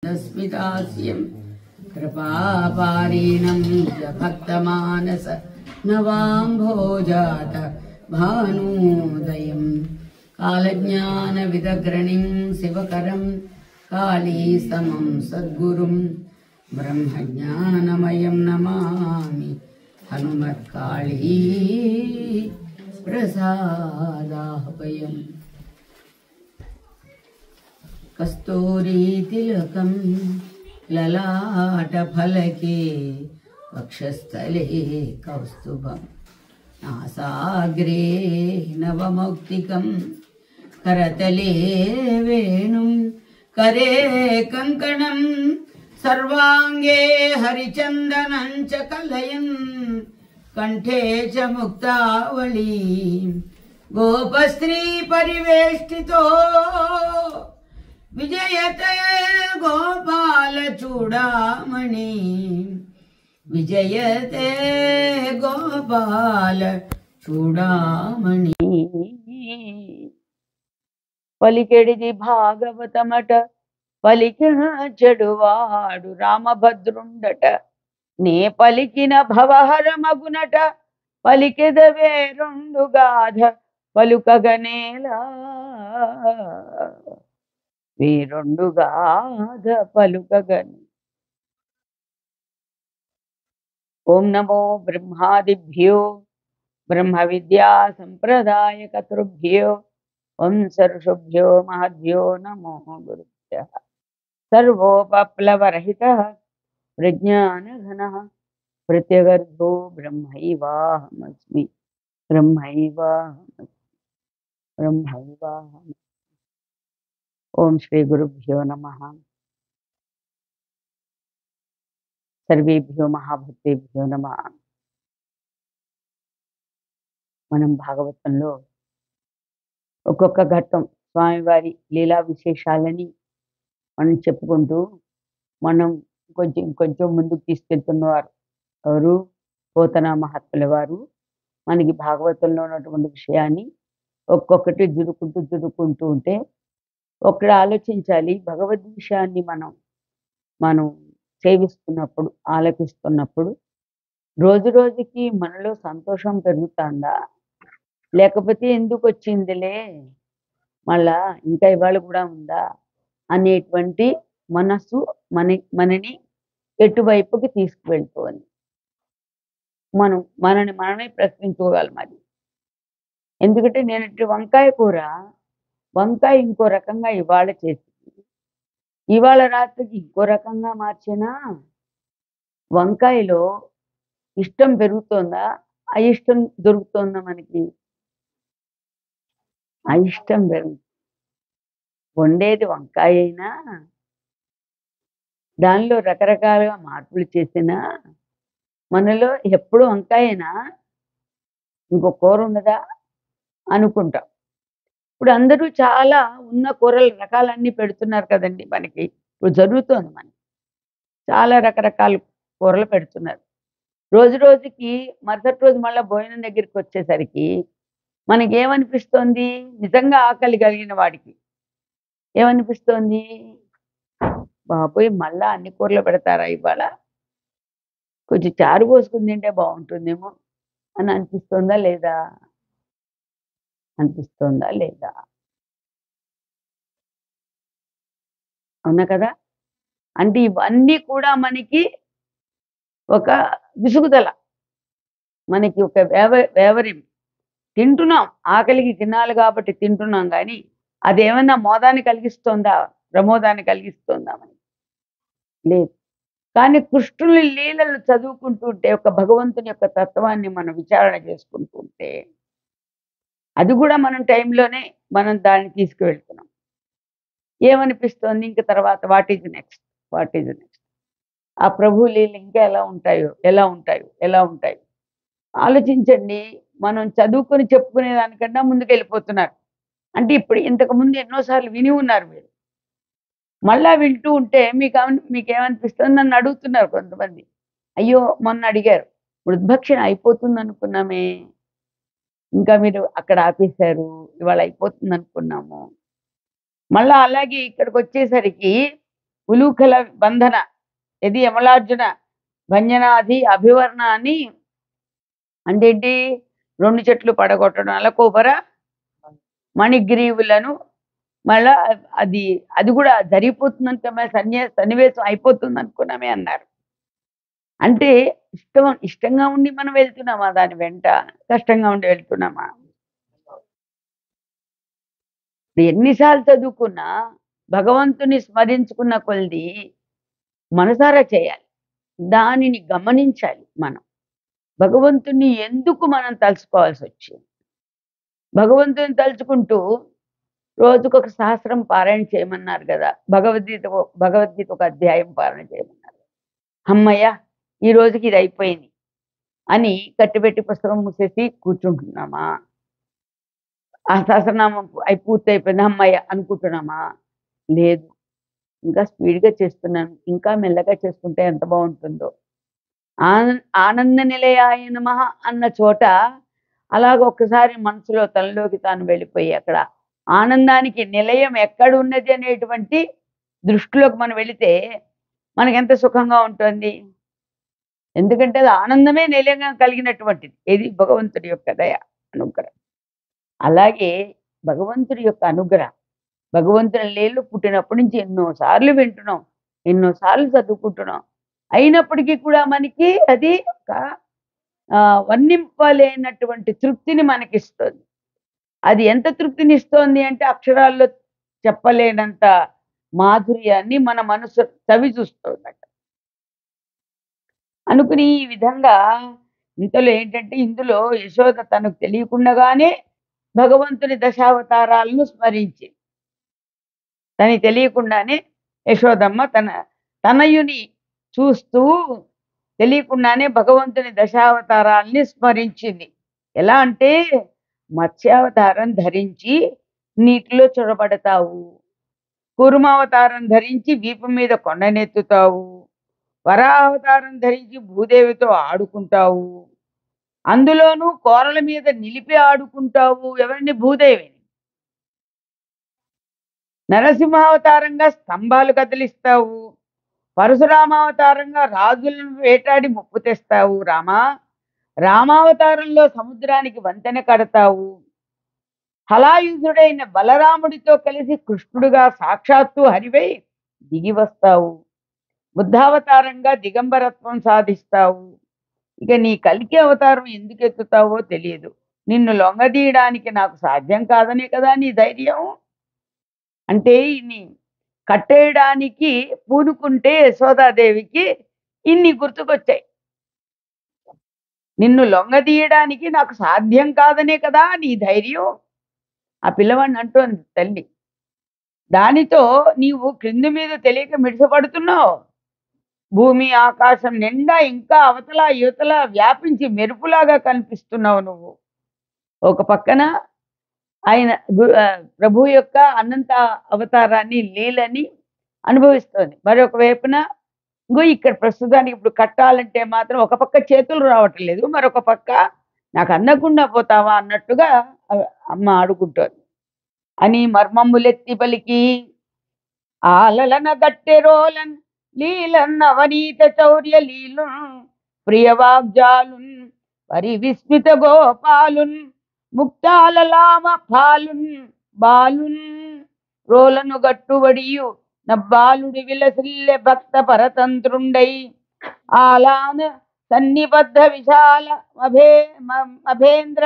स्मितास्यं कृपापारीणं भक्तमानस नवाम्भोजात भानोदयं कालज्ञानविदग्रणिं शिवकरं कालीसमं सद्गुरुं ब्रह्मज्ञानमयं नमामि हनुमत्काळी प्रसादाह्वयम् कस्तूरी तिलकं ललाटफलके वक्षस्थले कौस्तुभं नासाग्रे नवमौक्तिकं करतले वेणुं करे कङ्कणं सर्वाङ्गे हरिचन्दनं च कलयन् कण्ठे च मुक्तावली गोपस्त्री परिवेष्टितो विजयते गोपाल चूडामणि विजयते गोपाल चूडामणि पलिकेडिदि भागवतमट पलिकिन చెడువాడు రామభద్రుండట నే పలికిన భవహర మగునట పలికెదవే రెండు గాథ పలుకగనేలా వేరొండు గాథ పలుకగని. ఓం నమో బ్రహ్మాదిభ్యో బ్రహ్మ విద్యా సంప్రదాయ కర్తృభ్యో వంశర్షుభ్యో మహద్భ్యో నమో గురుభ్యః. సర్వోపప్లవరహితః ప్రజ్ఞానఘనః ప్రత్యగర్భో బ్రహ్మైవాహమస్మి బ్రహ్మైవాహమస్మి బ్రహ్మైవాహమస్మి. ఓం శ్రీ గురుభ్యో నమః. సర్వేభ్యో మహాభక్తేభ్యో నమః. మనం భాగవతంలో ఒక్కొక్క ఘట్టం స్వామివారి లీలా విశేషాలని మనం చెప్పుకుంటూ మనం కొంచెం ముందుకు తీసుకెళ్తున్నవారు ఎవరు? పోతన మహాత్ముల వారు మనకి భాగవతంలో ఉన్నటువంటి విషయాన్ని ఒక్కొక్కటి జురుకుంటూ ఉంటే ఒకటి ఆలోచించాలి. భగవద్ విషయాన్ని మనం సేవిస్తున్నప్పుడు ఆలకిస్తున్నప్పుడు రోజు రోజుకి మనలో సంతోషం పెరుగుతుందా, లేకపోతే ఎందుకు వచ్చిందిలే మళ్ళా ఇంకా ఇవాళ కూడా ఉందా అనేటువంటి మనసు మనని ఎటువైపుకి తీసుకువెళ్తుంది. మనమే ప్రశ్నించుకోవాలి. మరి ఎందుకంటే నేను వంకాయ ఇంకో రకంగా ఇవాళ చేసింది, ఇవాళ రాత్రికి ఇంకో రకంగా మార్చినా వంకాయలో ఇష్టం పెరుగుతోందా, అయిష్టం దొరుకుతోందా? మనకి అయిష్టం పెరుగుతుంది. వండేది వంకాయ అయినా దానిలో రకరకాలుగా మార్పులు చేసినా మనలో ఎప్పుడు వంకాయనా ఇంకో కూర ఉన్నదా అనుకుంటాం. ఇప్పుడు అందరూ చాలా ఉన్న కూరల రకాలన్నీ పెడుతున్నారు కదండి. మనకి ఇప్పుడు జరుగుతోంది, మనకి చాలా రకరకాల కూరలు పెడుతున్నారు. రోజు రోజుకి మరుసటి రోజు మళ్ళీ భోజనం దగ్గరికి వచ్చేసరికి మనకి ఏమనిపిస్తోంది? నిజంగా ఆకలి కలిగిన వాడికి ఏమనిపిస్తోంది? బాబోయ్, మళ్ళా అన్ని కూరలు పెడతారా ఇవాళ, కొంచెం చారు పోసుకుని తింటే బాగుంటుందేమో అని అనిపిస్తోందా లేదా? అవునా కదా? అంటే ఇవన్నీ కూడా మనకి ఒక విసుగుదల, మనకి ఒక వేవరిం. తింటున్నాం, ఆకలికి తినాలి కాబట్టి తింటున్నాం, కానీ అదేమన్నా మోదాన్ని కలిగిస్తోందా, ప్రమోదాన్ని కలిగిస్తోందా? మనకి లేదు. కానీ కృష్ణుని లీలలు చదువుకుంటూ ఉంటే, ఒక భగవంతుని యొక్క తత్వాన్ని మనం విచారణ చేసుకుంటూ ఉంటే అది కూడా మనం టైంలోనే మనం దాన్ని తీసుకువెళ్తున్నాం. ఏమనిపిస్తోంది? ఇంక తర్వాత వాట్ ఈజ్ నెక్స్ట్ ఆ ప్రభు లీలలు ఇంకా ఎలా ఉంటాయో ఆలోచించండి. మనం చదువుకొని చెప్పుకునే దానికన్నా ముందుకు వెళ్ళిపోతున్నారు. అంటే ఇప్పుడు ఇంతకుముందు ఎన్నోసార్లు విని ఉన్నారు మీరు, మళ్ళా వింటూ ఉంటే మీకేమనిపిస్తుంది? నన్ను అడుగుతున్నారు కొంతమంది. అయ్యో, మొన్న అడిగారు, మృద్భక్షణ అయిపోతుంది అనుకున్నామే, ఇంకా మీరు అక్కడ ఆపేశారు, ఇవాళ అయిపోతుంది అనుకున్నాము. మళ్ళా అలాగే ఇక్కడికి వచ్చేసరికి ఉలూఖల బంధన ఇది యమలార్జున భంజనాది అభివర్ణ అని అంటే ఏంటి? 2 చెట్లు పడగొట్టడం అలకోపర మణిగ్రీవులను మళ్ళా అది అది కూడా జరిగిపోతుందంటే సన్నివేశం అయిపోతుంది అనుకున్నామే అన్నారు. అంటే ఇష్టంగా ఉండి మనం వెళ్తున్నామా దాని వెంట? కష్టంగా ఉండి వెళ్తున్నామా? ఎన్నిసార్లు చదువుకున్నా భగవంతుని స్మరించుకున్న కొలది మనసారా చేయాలి. దానిని గమనించాలి మనం. భగవంతుని ఎందుకు మనం తలుచుకోవాల్సి వచ్చింది? భగవంతుని తలుచుకుంటూ రోజుకొక సహస్రం పారాయణ చేయమన్నారు కదా! భగవద్గీత ఒక అధ్యాయం పారాయణ చేయమన్నారు. హమ్మయ్య! ఈ రోజుకి ఇది అయిపోయింది అని కట్టిపెట్టి పుస్తకం మూసేసి కూర్చుంటున్నామా? ఆ సహస్రనామం పూర్తి అయిపోయింది హమ్మయ్య అనుకుంటున్నామా? లేదు. ఇంకా స్పీడ్‌గా చేస్తున్నాను. ఇంకా మెల్లగా చేసుకుంటే ఎంత బావుంటుందో. ఆనంద నిలయాయ నమః అన్న చోట అలాగ ఒక్కసారి మనసులో తనలోకి తాను వెళ్ళిపోయి అక్కడ ఆనందానికి నిలయం ఎక్కడున్నది అనేటువంటి దృష్టిలోకి మనం వెళితే మనకెంత సుఖంగా ఉంటుంది. ఎందుకంటే అది ఆనందమే నిలయంగా కలిగినటువంటిది. ఏది? భగవంతుడి యొక్క దయ, అనుగ్రహం. అలాగే భగవంతుడి యొక్క అనుగ్రహం, భగవంతుని లీలలు పుట్టినప్పటి నుంచి ఎన్నో సార్లు వింటున్నాం, ఎన్నో సార్లు చదువుకుంటున్నాం. అయినప్పటికీ కూడా మనకి అది ఒక వర్ణింపలేనటువంటి తృప్తిని మనకిస్తుంది. అది ఎంత తృప్తినిస్తోంది అంటే అక్షరాల్లో చెప్పలేనంత మాధుర్యాన్ని మన మనసు చవి చూస్తోందట. అనుకుని ఈ విధంగా ఇంతలో ఏంటంటే ఇందులో యశోద తనకు తెలియకుండానే భగవంతుని దశావతారాలను స్మరించి తనకి తెలియకుండానే యశోదమ్మ తనయుని చూస్తూ తెలియకుండానే భగవంతుని దశావతారాల్ని స్మరించింది. ఎలా అంటే మత్స్యావతారం ధరించి నీటిలో చొరబడతావు, కూర్మావతారం ధరించి వీపు మీద కొండనెత్తుతావు, వరావతారం ధరించి భూదేవితో ఆడుకుంటావు, అందులోనూ కోరల మీద నిలిపి ఆడుకుంటావు. ఎవరిని? భూదేవిని. నరసింహావతారంగా స్తంభాలు కదిలిస్తావు, పరశురామావతారంగా రాజులను వేటాడి ముప్పు తెస్తావు రామా, రామావతారంలో సముద్రానికి వంతెన కడతావు, హలాయుధుడైన బలరాముడితో కలిసి కృష్ణుడుగా సాక్షాత్తు హరివై దిగి వస్తావు, బుద్ధావతారంగా దిగంబరత్వం సాధిస్తావు. ఇక నీ కల్కి అవతారం ఎందుకు ఎత్తుతావో తెలియదు. నిన్ను లొంగదీయడానికి నాకు సాధ్యం కాదనే కదా నీ ధైర్యం. అంటే ఇన్ని కట్టేయడానికి పూనుకుంటే యశోదాదేవికి ఇన్ని గుర్తుకొచ్చాయి. నిన్ను లొంగదీయడానికి నాకు సాధ్యం కాదనే కదా నీ ధైర్యం. ఆ పిల్లవాడిని అంటోంది తల్లి. దానితో నీవు క్రింది మీద తెలియక మిడిసపడుతున్నావు. భూమి ఆకాశం నిండా ఇంకా అవతల యువతల వ్యాపించి మెరుపులాగా కనిపిస్తున్నావు నువ్వు. ఒక పక్కన ఆయన ప్రభు యొక్క అనంత అవతారాన్ని లీలని అనుభవిస్తోంది. మరొక వైపున ఇక్కడ ప్రస్తుతానికి ఇప్పుడు కట్టాలంటే మాత్రం ఒక పక్క చేతులు రావటం లేదు, మరొక పక్క నాకు అందకుండా పోతావా అన్నట్టుగా అమ్మ ఆడుకుంటోంది. అని మర్మములెత్తి పలికి ఆలలన గట్టెరోలన్ లీలన్ అవనీత చౌర్య లీలున్ ప్రియవాగ్జాలున్ పరివిస్మిత గోపాలున్ ముక్తాలలామ పాలున్ బాలున్ రోలను గట్టుబడియు నబ్బాలుడి విలసిల్లె భక్త పరతంత్రుండై ఆలాన సన్నిబద్ధ విశాల అభేంద్ర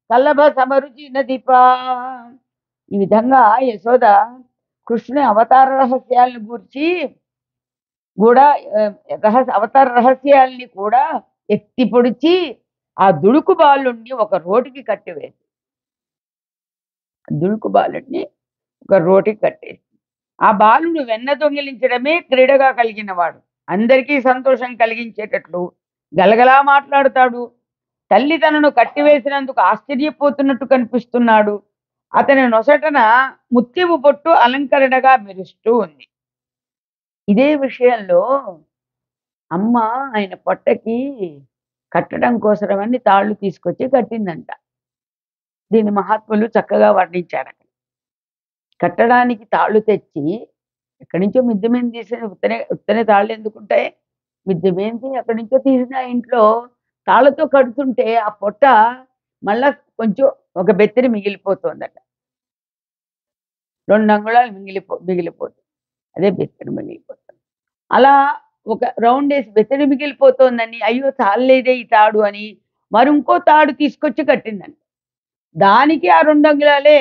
కలభ సమరుచి నదిపా. ఈ విధంగా యశోద కృష్ణుని అవతార రహస్యాలను గూర్చి కూడా అవతార రహస్యాల్ని కూడా ఎత్తి పొడిచి ఆ దుడుకు బాలుణ్ణి ఒక రోటికి కట్టివేసి కట్టేసి ఆ బాలుడు వెన్న దొంగిలించడమే క్రీడగా కలిగిన వాడు. అందరికీ సంతోషం కలిగించేటట్లు గలగలా మాట్లాడుతాడు. తల్లి తనను కట్టివేసినందుకు ఆశ్చర్యపోతున్నట్టు కనిపిస్తున్నాడు. అతని నొసటన ముత్యము పొట్టు అలంకరణగా మెరుస్తూ ఉంది. ఇదే విషయంలో అమ్మ ఆయన పొట్టకి కట్టడం కోసమని తాళ్ళు తీసుకొచ్చి కట్టిందంట. దీని మహాత్ములు చక్కగా వర్ణించారు. కట్టడానికి తాళ్ళు తెచ్చి ఎక్కడి నుంచో మిద్దె మీద తీసిన ఉత్తనే ఉత్తనే తాళ్ళు ఎందుకుంటాయి? మిద్దె మీద ఎక్కడి నుంచో తీసిన ఇంట్లో తాళ్ళతో కడుతుంటే ఆ పొట్ట మళ్ళా కొంచెం ఒక బెత్తెడు మిగిలిపోతోందట. 2 అంగుళాలు మిగిలిపోతుంది. అదే బెత్తెడు మిగిలిపోతుంది. అలా ఒక రౌండేసి బెత్తెడు మిగిలిపోతోందని, అయ్యో! చాల్లేదే ఈ తాడు అని ఇంకో తాడు తీసుకొచ్చి కట్టిందంట. దానికి ఆ 2 అంగుళాలే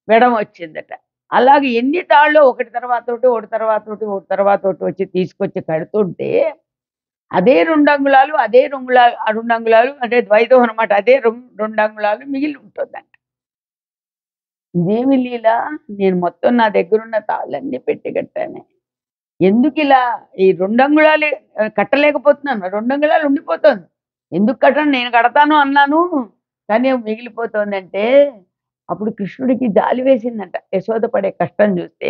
వెడమ వచ్చిందట. అలాగే ఎన్ని తాళ్ళో ఒకటి తర్వాత ఒకటి, ఒకటి తర్వాత ఒకటి, ఒకటి తర్వాత ఒకటి వచ్చి తీసుకొచ్చి కడుతుంటే, అదే 2 అంగుళాలు, అదే 2 అంగుళాలు అంటే ద్వైతం అనమాట. అదే 2 అంగుళాలు మిగిలి ఉంటుందంట. ఇదేమి లీల? నేను మొత్తం నా దగ్గరున్న తాళ్ళన్నీ పెట్టి కట్టానే. ఎందుకిలా ఈ 2 అంగుళాలే కట్టలేకపోతున్నాను. 2 అంగుళాలు ఉండిపోతోంది. ఎందుకు కట్టను? నేను కడతాను అన్నాను. కానీ మిగిలిపోతోందంటే, అప్పుడు కృష్ణుడికి జాలి వేసిందంట. యశోద పడే కష్టం చూస్తే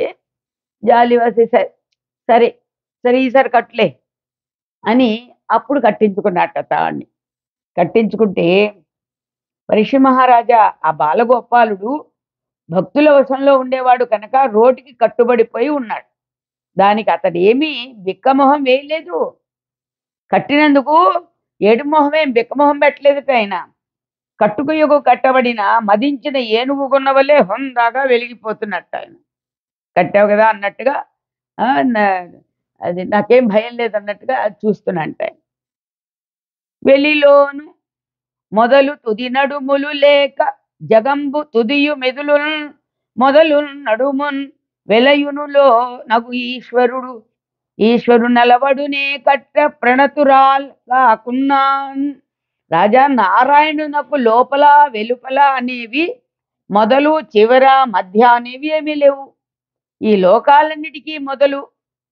జాలి వేసి సరే, సరే ఈసారి కట్టులే అని అప్పుడు కట్టించుకున్నట్ట తాడిని. కట్టించుకుంటే పరీక్ష మహారాజా ఆ బాలగోపాలుడు భక్తుల వశంలో ఉండేవాడు కనుక రోటికి కట్టుబడిపోయి ఉన్నాడు. దానికి అతడేమీ బిక్కమొహం వేయలేదు. కట్టినందుకు ఏడు మొహమేం బిక్కమొహం పెట్టలేదట ఆయన. కట్టుకయుగు కట్టబడిన మదించిన ఏనుగు కొన్న వల్లే హుందాగా వెలిగిపోతున్నట్టు ఆయన. కట్టావు కదా అన్నట్టుగా ఆ, నా- అది నాకేం భయం లేదన్నట్టుగా అది చూస్తున్నట్ట ఆయన. వెలిలోను మొదలు తుది నడుములు లేక జగంబు తుదియు మెదులున్ మొదలు నడుమున్ వెలయునులో నగు ఈశ్వరు నలవడునే కట్ట ప్రణతురాల్ కాకున్నాన్. రాజా నారాయణునకు లోపల వెలుపల అనేవి మొదలు చివర మధ్య అనేవి ఏమీ లేవు. ఈ లోకాలన్నిటికీ మొదలు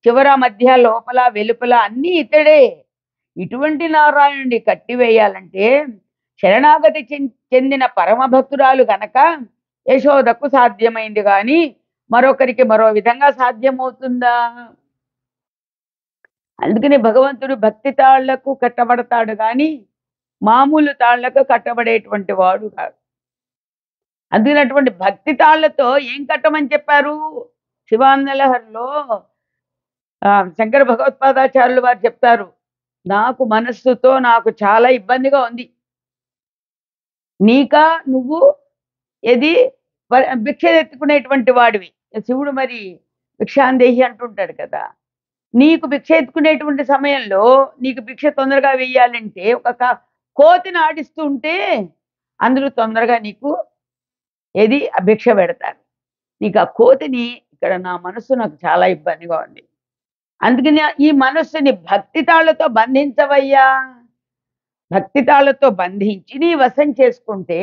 చివర మధ్య లోపల వెలుపల అన్నీ ఇతడే. ఇటువంటి నారాయణుడి కట్టివేయాలంటే శరణాగతి చెందిన పరమభక్తురాలు గనక యశోదకు సాధ్యమైంది కానీ మరొకరికి మరో విధంగా సాధ్యమవుతుందా? అందుకని భగవంతుడు భక్తి తాళ్లకు కట్టబడతాడు కానీ మామూలు తాళ్లకు కట్టబడేటువంటి వాడు కాదు. అందుకని భక్తి తాళ్లతో ఏం కట్టమని చెప్పారు? శివానందలహరిలో శంకర భగవత్పాదాచార్యులు వారు చెప్తారు, నాకు మనస్సుతో నాకు చాలా ఇబ్బందిగా ఉంది. నీకా నువ్వు ఏది భిక్ష ఎత్తుకునేటువంటి వాడివి. శివుడు మరి భిక్షాందేహి అంటుంటాడు కదా. నీకు భిక్ష ఎత్తుకునేటువంటి సమయంలో నీకు భిక్ష తొందరగా వెయ్యాలంటే ఒక కోతిని ఆడిస్తూ ఉంటే అందరూ తొందరగా నీకు ఏది ఆ భిక్ష పెడతారు. నీకు ఆ కోతిని ఇక్కడ నా మనస్సు నాకు చాలా ఇబ్బందిగా ఉంది. అందుకని ఈ మనస్సుని భక్తి తాళ్లతో బంధించవయ్యా. భక్తి తాళ్లతో బంధించి నీ వశం చేసుకుంటే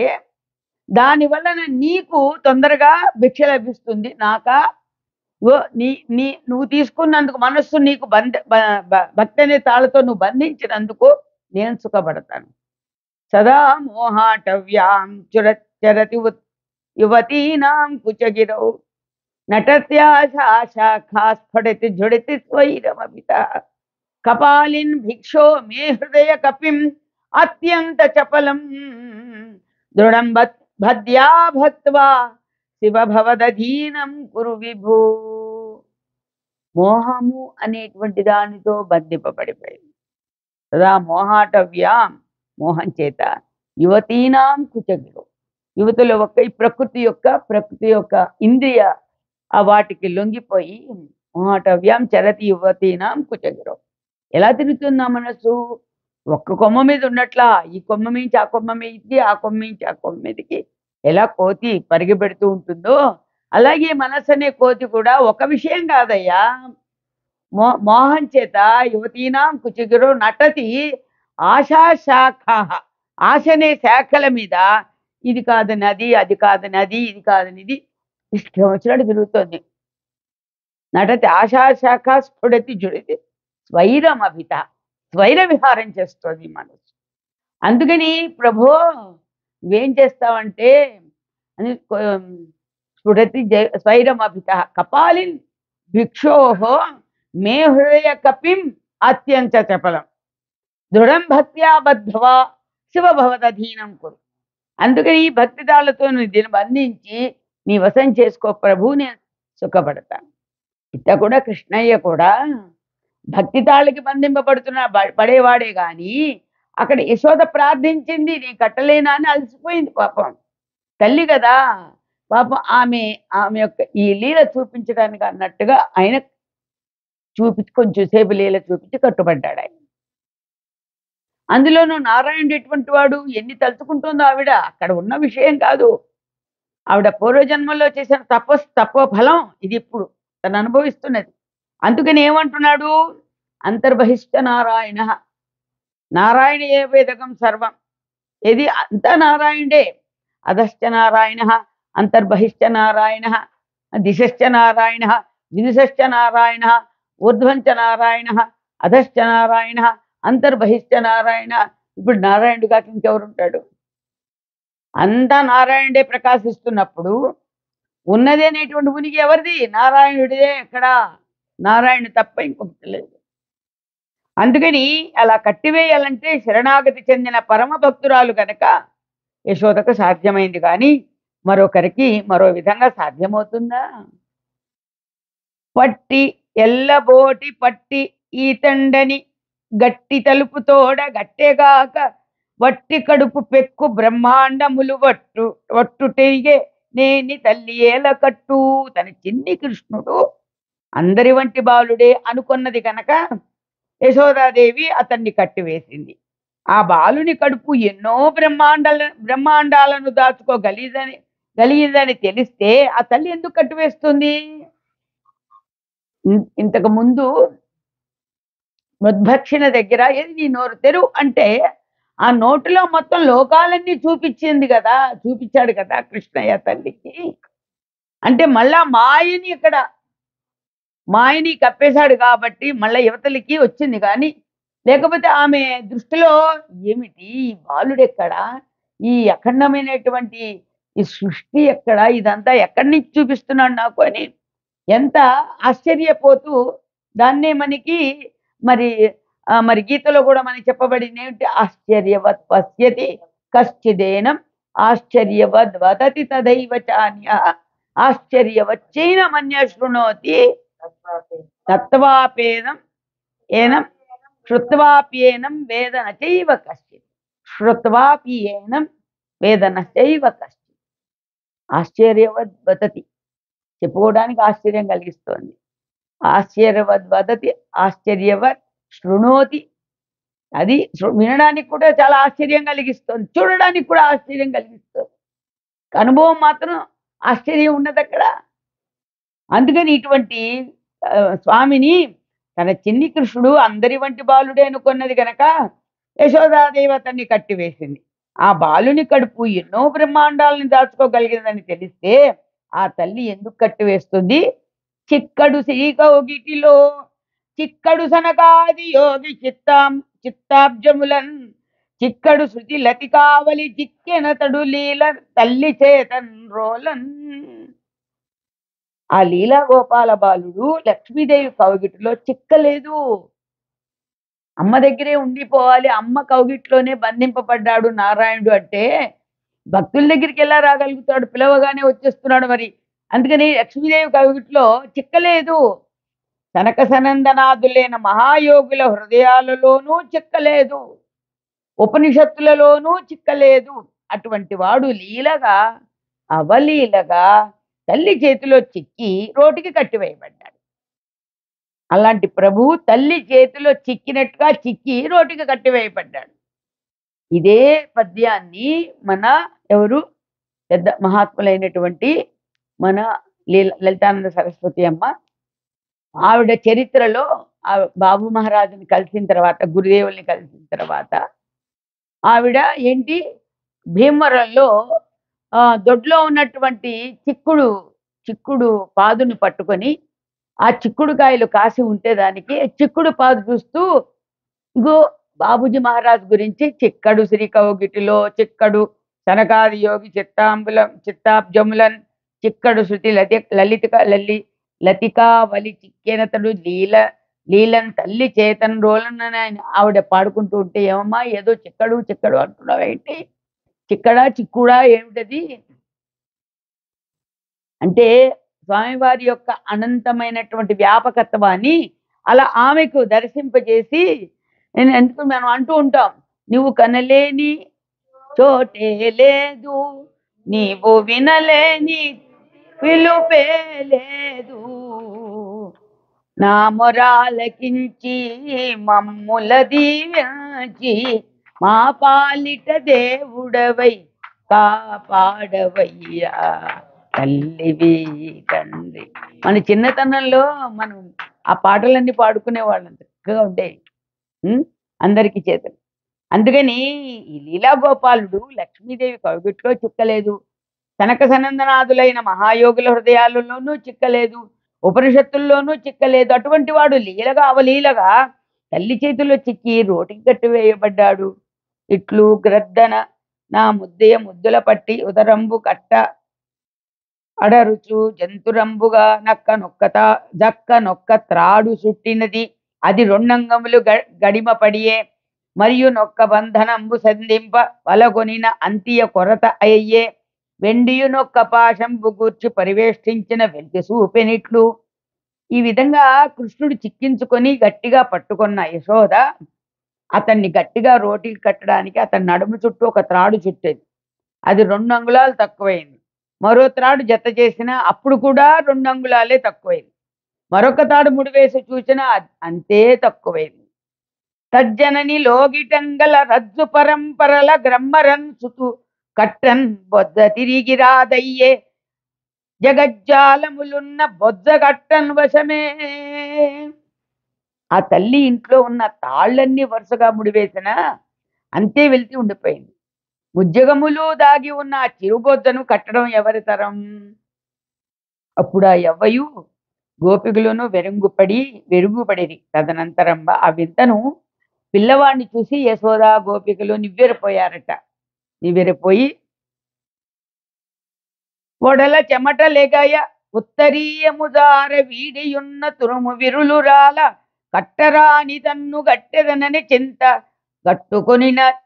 దాని వలన నీకు తొందరగా భిక్ష లభిస్తుంది. నాకా నీ నీ నువ్వు తీసుకున్నందుకు మనస్సు నీకు భక్తి అనే తాళ్లతో నువ్వు బంధించినందుకు నేను సుఖపడతాను. సదా మోహాటవ్యాం చరతి యువతీనాం కుచగిరౌ నటత్యాశా స్ఫుటతి ఝుడితి స్వైరమపిత కపాలిన్ భిక్షో మే హృదయ కపిం అత్యంత చపలం దృఢం భద్యా భక్త్వా శివ భవదధీనం కురు విభూ. మోహము అనేటువంటి దానితో బంధింపబడిపోయింది. సదా మోహాటవ్యాం మోహం చేత యువతీనాం కుచగిరౌ యువతుల ఈ ప్రకృతి యొక్క ఇంద్రియ వాటికి లొంగిపోయి మోహాటవ్యాం చరతి యువతీనాం కుచగిరౌ. ఎలా తిరుగుతుందా మనసు? ఒక్క కొమ్మ మీద ఉన్నట్లా ఈ కొమ్మ మించి ఆ కొమ్మ మీదకి, ఆ కొమ్మ మించి ఆ కొమ్మ మీదకి ఎలా కోతి పరిగెపెడుతూ ఉంటుందో అలాగే మనస్సు అనే కోతి కూడా ఒక విషయం కాదయ్యా. మోహం చేత యువతీనాం కుచగిరౌ నటతి ఆశాశాఖ ఆశ అనే శాఖల మీద ఇది కాదని అది, అది కాదని అది, ఇది కాదని ఇది ఇష్టం వచ్చినట్టు తిరుగుతోంది. నటతి ఆశాశాఖ స్ఫుడతి జుడితి స్వైరమభిత స్వైర విహారం చేస్తోంది మనసు. అందుకని ప్రభో నువ్వేం చేస్తావంటే అని స్ఫుడతి స్వైరమభిత కపాలిన్ భిక్షోహో మే హృదయ కపిం అత్యంత చపలం దృఢం భక్త్యా బద్ధ్వా శివ భవదధీనం కురు. అందుకని ఈ భక్తి తాళ్లతో నువ్వు దీన్ని బంధించి నీ వశం చేసుకో ప్రభు, నేను సుఖపడతాను. ఇట్ట కూడా కృష్ణయ్య కూడా భక్తి తాళ్ళకి బంధింపబడుతున్న పడేవాడే గాని అక్కడ యశోద ప్రార్థించింది, నీ కట్టలేనా అని అలసిపోయింది పాపం. తల్లి కదా పాపం, ఆమె ఆమె యొక్క ఈ లీల చూపించడానికి అన్నట్టుగా ఆయన చూపించి కొంచెం సేపు లీల చూపించి కట్టుబడ్డాడు ఆయన. అందులోనూ నారాయణుడు ఎటువంటి వాడు, ఎన్ని తలుచుకుంటుందో ఆవిడ, అక్కడ ఉన్న విషయం కాదు. ఆవిడ పూర్వజన్మలో చేసిన తపో ఫలం ఇది ఇప్పుడు తను అనుభవిస్తున్నది. అందుకని ఏమంటున్నాడు, అంతర్బహిష్ట నారాయణ, నారాయణ ఏ వేదకం సర్వం, ఇది అంతా నారాయణుడే. అధశ్చ నారాయణ, అంతర్బహిష్ట నారాయణ, దిశశ్చ నారాయణ, విదుషశ్చ నారాయణ, ఊర్ధ్వంచ నారాయణ, అధశ్చ నారాయణ, అంతర్బహిష్ట నారాయణ. ఇప్పుడు నారాయణుడు కాక ఇంకెవరుంటాడు? అంతా నారాయణుడే ప్రకాశిస్తున్నప్పుడు ఉన్నది అనేటువంటి ఉనికి ఎవరిది? నారాయణుడిదే. ఎక్కడ నారాయణుడు తప్ప ఇంకొకటి లేదు. అందుకని అలా కట్టివేయాలంటే శరణాగతి చెందిన పరమ భక్తురాలు కనుక యశోదకు సాధ్యమైంది, కానీ మరొకరికి మరో విధంగా సాధ్యమవుతుందా? పట్టి ఎల్లబోటి పట్టి ఈతండని గట్టి తలుపుతోడ గట్టెగాక వట్టి కడుపు పెక్కు బ్రహ్మాండములు వట్టుటెరిగే నేని తల్లి ఏల కట్టు. తన చిన్ని కృష్ణుడు అందరి వంటి బాలుడే అనుకున్నది కనుక యశోదాదేవి అతన్ని కట్టివేసింది. ఆ బాలుని కడుపు ఎన్నో బ్రహ్మాండాలను గలిగిందని తెలిస్తే ఆ తల్లి ఎందుకు కట్టివేస్తుంది? ఇంతకు ముందు మృద్భక్షిణ దగ్గర ఏది నీ నోరు తెరు అంటే ఆ నోటిలో మొత్తం లోకాలన్నీ చూపించాడు కదా కృష్ణయ్య తల్లికి. అంటే మళ్ళా మాయని కప్పేశాడు కాబట్టి మళ్ళా యువతలకి వచ్చింది. కానీ లేకపోతే ఆమె దృష్టిలో ఏమిటి, ఈ బాలుడెక్కడా, ఈ అఖండమైనటువంటి ఈ సృష్టి ఎక్కడ, ఇదంతా ఎక్కడి నుంచి చూపిస్తున్నాడు నాకు అని ఎంత ఆశ్చర్యపోతూ దాన్నే మనకి మరి గీతలో కూడా మనకి చెప్పబడింది ఏమిటి, ఆశ్చర్యవత్ పశ్యతి కశ్చిదేనం ఆశ్చర్యవద్ వదతి తదైవ చాన్య ఆశ్చర్యవచ్చైనమన్య శృణోతి తత్వాపేనం ఏనం శ్రుత్వాప్యేనం వేదన చైవ కశ్చిత్ శ్రుత్వాప్యేనం వేదన చైవ కశ్చిత్. ఆశ్చర్యవద్ వదతి చెప్పుకోవడానికి ఆశ్చర్యం కలిగిస్తోంది. ఆశ్చర్యవద్ వదతి ఆశ్చర్యవత్ శృణోతి, అది వినడానికి కూడా చాలా ఆశ్చర్యం కలిగిస్తుంది, చూడడానికి కూడా ఆశ్చర్యం కలిగిస్తుంది. అనుభవం మాత్రం ఆశ్చర్యం ఉన్నది అక్కడ. అందుకని ఇటువంటి స్వామిని తన చిన్ని కృష్ణుడు అందరి వంటి బాలుడే అనుకున్నది గనక యశోదాదేవి అతన్ని కట్టివేసింది. ఆ బాలుని కడుపు ఎన్నో బ్రహ్మాండాలను దాచుకోగలిగిందని తెలిస్తే ఆ తల్లి ఎందుకు కట్టివేస్తుంది? చిక్కడు శ్రీకౌగిటిలో చిక్కడు సనకాది యోగి చిత్తాబ్జములన్ చిక్కడు శృతి లతి కావలి చిక్కెనతడు లీల తల్లి చేతన్ రోలన్. ఆ లీలా గోపాల బాలుడు లక్ష్మీదేవి కౌగిటిలో చిక్కలేదు. అమ్మ దగ్గరే ఉండిపోవాలి, అమ్మ కౌగిట్లోనే బంధింపబడ్డాడు నారాయణుడు అంటే భక్తుల దగ్గరికి ఎలా రాగలుగుతాడు? పిలవగానే వచ్చేస్తున్నాడు మరి. అందుకని లక్ష్మీదేవి కౌగిట్లో చిక్కలేదు. సనక సనందనాదులైన మహాయోగుల హృదయాలలోనూ చిక్కలేదు, ఉపనిషత్తులలోనూ చిక్కలేదు. అటువంటి వాడు లీలగా అవలీలగా తల్లి చేతిలో చిక్కి రోటికి కట్టివేయబడ్డాడు. అలాంటి ప్రభువు తల్లి చేతిలో చిక్కినట్టుగా చిక్కి రోటికి కట్టివేయబడ్డాడు. ఇదే పద్యాన్ని మన ఎవరు పెద్ద మహాత్ములైనటువంటి మన లలితానంద సరస్వతి అమ్మ ఆవిడ చరిత్రలో ఆ బాబు మహారాజుని కలిసిన తర్వాత, గురుదేవుల్ని కలిసిన తర్వాత ఆవిడ ఏంటి భీమవరంలో దొడ్లో ఉన్నటువంటి చిక్కుడు పాదుని పట్టుకొని ఆ చిక్కుడు కాయలు కాసి ఉంటే దానికి చిక్కుడు పాదు చూస్తూ ఇగో బాబుజీ మహారాజ్ గురించి చిక్కడు శ్రీకౌగిటిలో చిక్కడు సనకాది యోగి చిత్తాబ్జములన్ చిక్కడు శృతి లతికా వలి చిక్కెనతడు లీలన్ తల్లి చేతన్ రోలన్ అని ఆవిడ పాడుకుంటూ ఉంటే, ఏమమ్మా ఏదో చిక్కడు అంటున్నావు ఏంటి, చిక్కుడా ఏమిటది అంటే స్వామివారి యొక్క అనంతమైనటువంటి వ్యాపకత్వాన్ని అలా ఆమెకు దర్శింపజేసి, నేను ఎందుకు మనం అంటూ ఉంటాం, నువ్వు కనలేని చోటే లేదు, నీవు వినలేని పిలుపే లేదు, నా మొరాలకించి మమ్ముల దీవించి మా పాలిట దేవుడవై కాపాడవయ్యా తల్లివి తండ్రి. మన చిన్నతనంలో మనం ఆ పాటలన్నీ పాడుకునే వాళ్ళం, చక్కగా ఉండేవి అందరికీ చేతలు. అందుకని ఈ లీలా గోపాలుడు లక్ష్మీదేవి కవిగిట్లో చిక్కలేదు, కనక సనందనాథులైన మహాయోగుల హృదయాలలోనూ చిక్కలేదు, ఉపనిషత్తుల్లోనూ చిక్కలేదు. అటువంటి వాడు లీలగా అవలీలగా తల్లి చేతిలో చిక్కి రోటికి కట్టి వేయబడ్డాడు. ఇట్లు గ్రద్దన నా ముద్దయ ముద్దుల పట్టి ఉదరంబు కట్ట అడరుచు జంతురంబుగా జక్క నొక్క త్రాడు చుట్టినది, అది రెండంగములు గడిమ పడియే, మరియు నొక్క బంధనంబు సంధింప వలగొనిన అంతియ కొరత అయ్యే, వెండియు నొక్క పాశంబు గూర్చి పరివేష్టించిన వెంటి సూపెనిట్లు. ఈ విధంగా కృష్ణుడు చిక్కించుకొని గట్టిగా పట్టుకున్న యశోద అతన్ని గట్టిగా రోటికి కట్టడానికి అతని నడుము చుట్టూ ఒక త్రాడు చుట్టేది. అది 2 అంగుళాలు తక్కువైంది. మరో త్రాడు జత చేసినా అప్పుడు కూడా 2 అంగుళాలే తక్కువైంది. మరొక తాడు ముడివేసి చూసినా అంతే తక్కువైంది. తజ్జనని లోగిటంగల రజ్జు పరంపరల గ్రమ్మరన్ సుతు కట్టన్ బొజ్జ తిరిగి రాదయ్యే, జగజ్జాలములున్న బొజ్జ కట్టన్ వశమే. ఆ తల్లి ఇంట్లో ఉన్న తాళ్ళన్నీ వరుసగా ముడివేసినా అంతే వెళ్తూ ఉండిపోయింది. ముజ్జగములు దాగి ఉన్న ఆ చిరుబొజ్జను కట్టడం ఎవరి తరం? అప్పుడు ఆ యవ్వయు గోపికలను వెరుగుపడిరి. తదనంతరంబ ఆ వింతను పిల్లవాడిని చూసి యశోద గోపికలు నివ్వెరపోయారట. నివ్వెరపోయి ఒడల చెమట లెగయ ఉత్తరీయముదార వీడియున్న తురుము విరులు రాల కట్టరాని తన్ను గట్టెదనని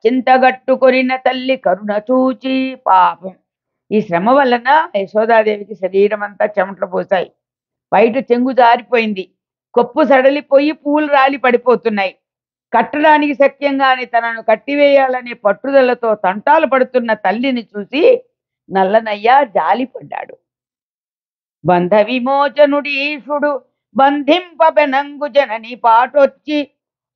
చింతగట్టుకొనిన తల్లి కరుణ చూచి. పాపం, ఈ శ్రమ వలన యశోదాదేవికి శరీరం అంతా చెమటలు పోసాయి, బయట చెంగు జారిపోయింది, కొప్పు సడలిపోయి పూలు రాలి పడిపోతున్నాయి. కట్టడానికి శక్యంగానే తనను కట్టివేయాలనే పట్టుదలతో తంటాలు పడుతున్న తల్లిని చూసి నల్లనయ్య జాలిపడ్డాడు. బంధ విమోచనుడీషుడు బంధింపబెనంగు జనని పాటొచ్చి,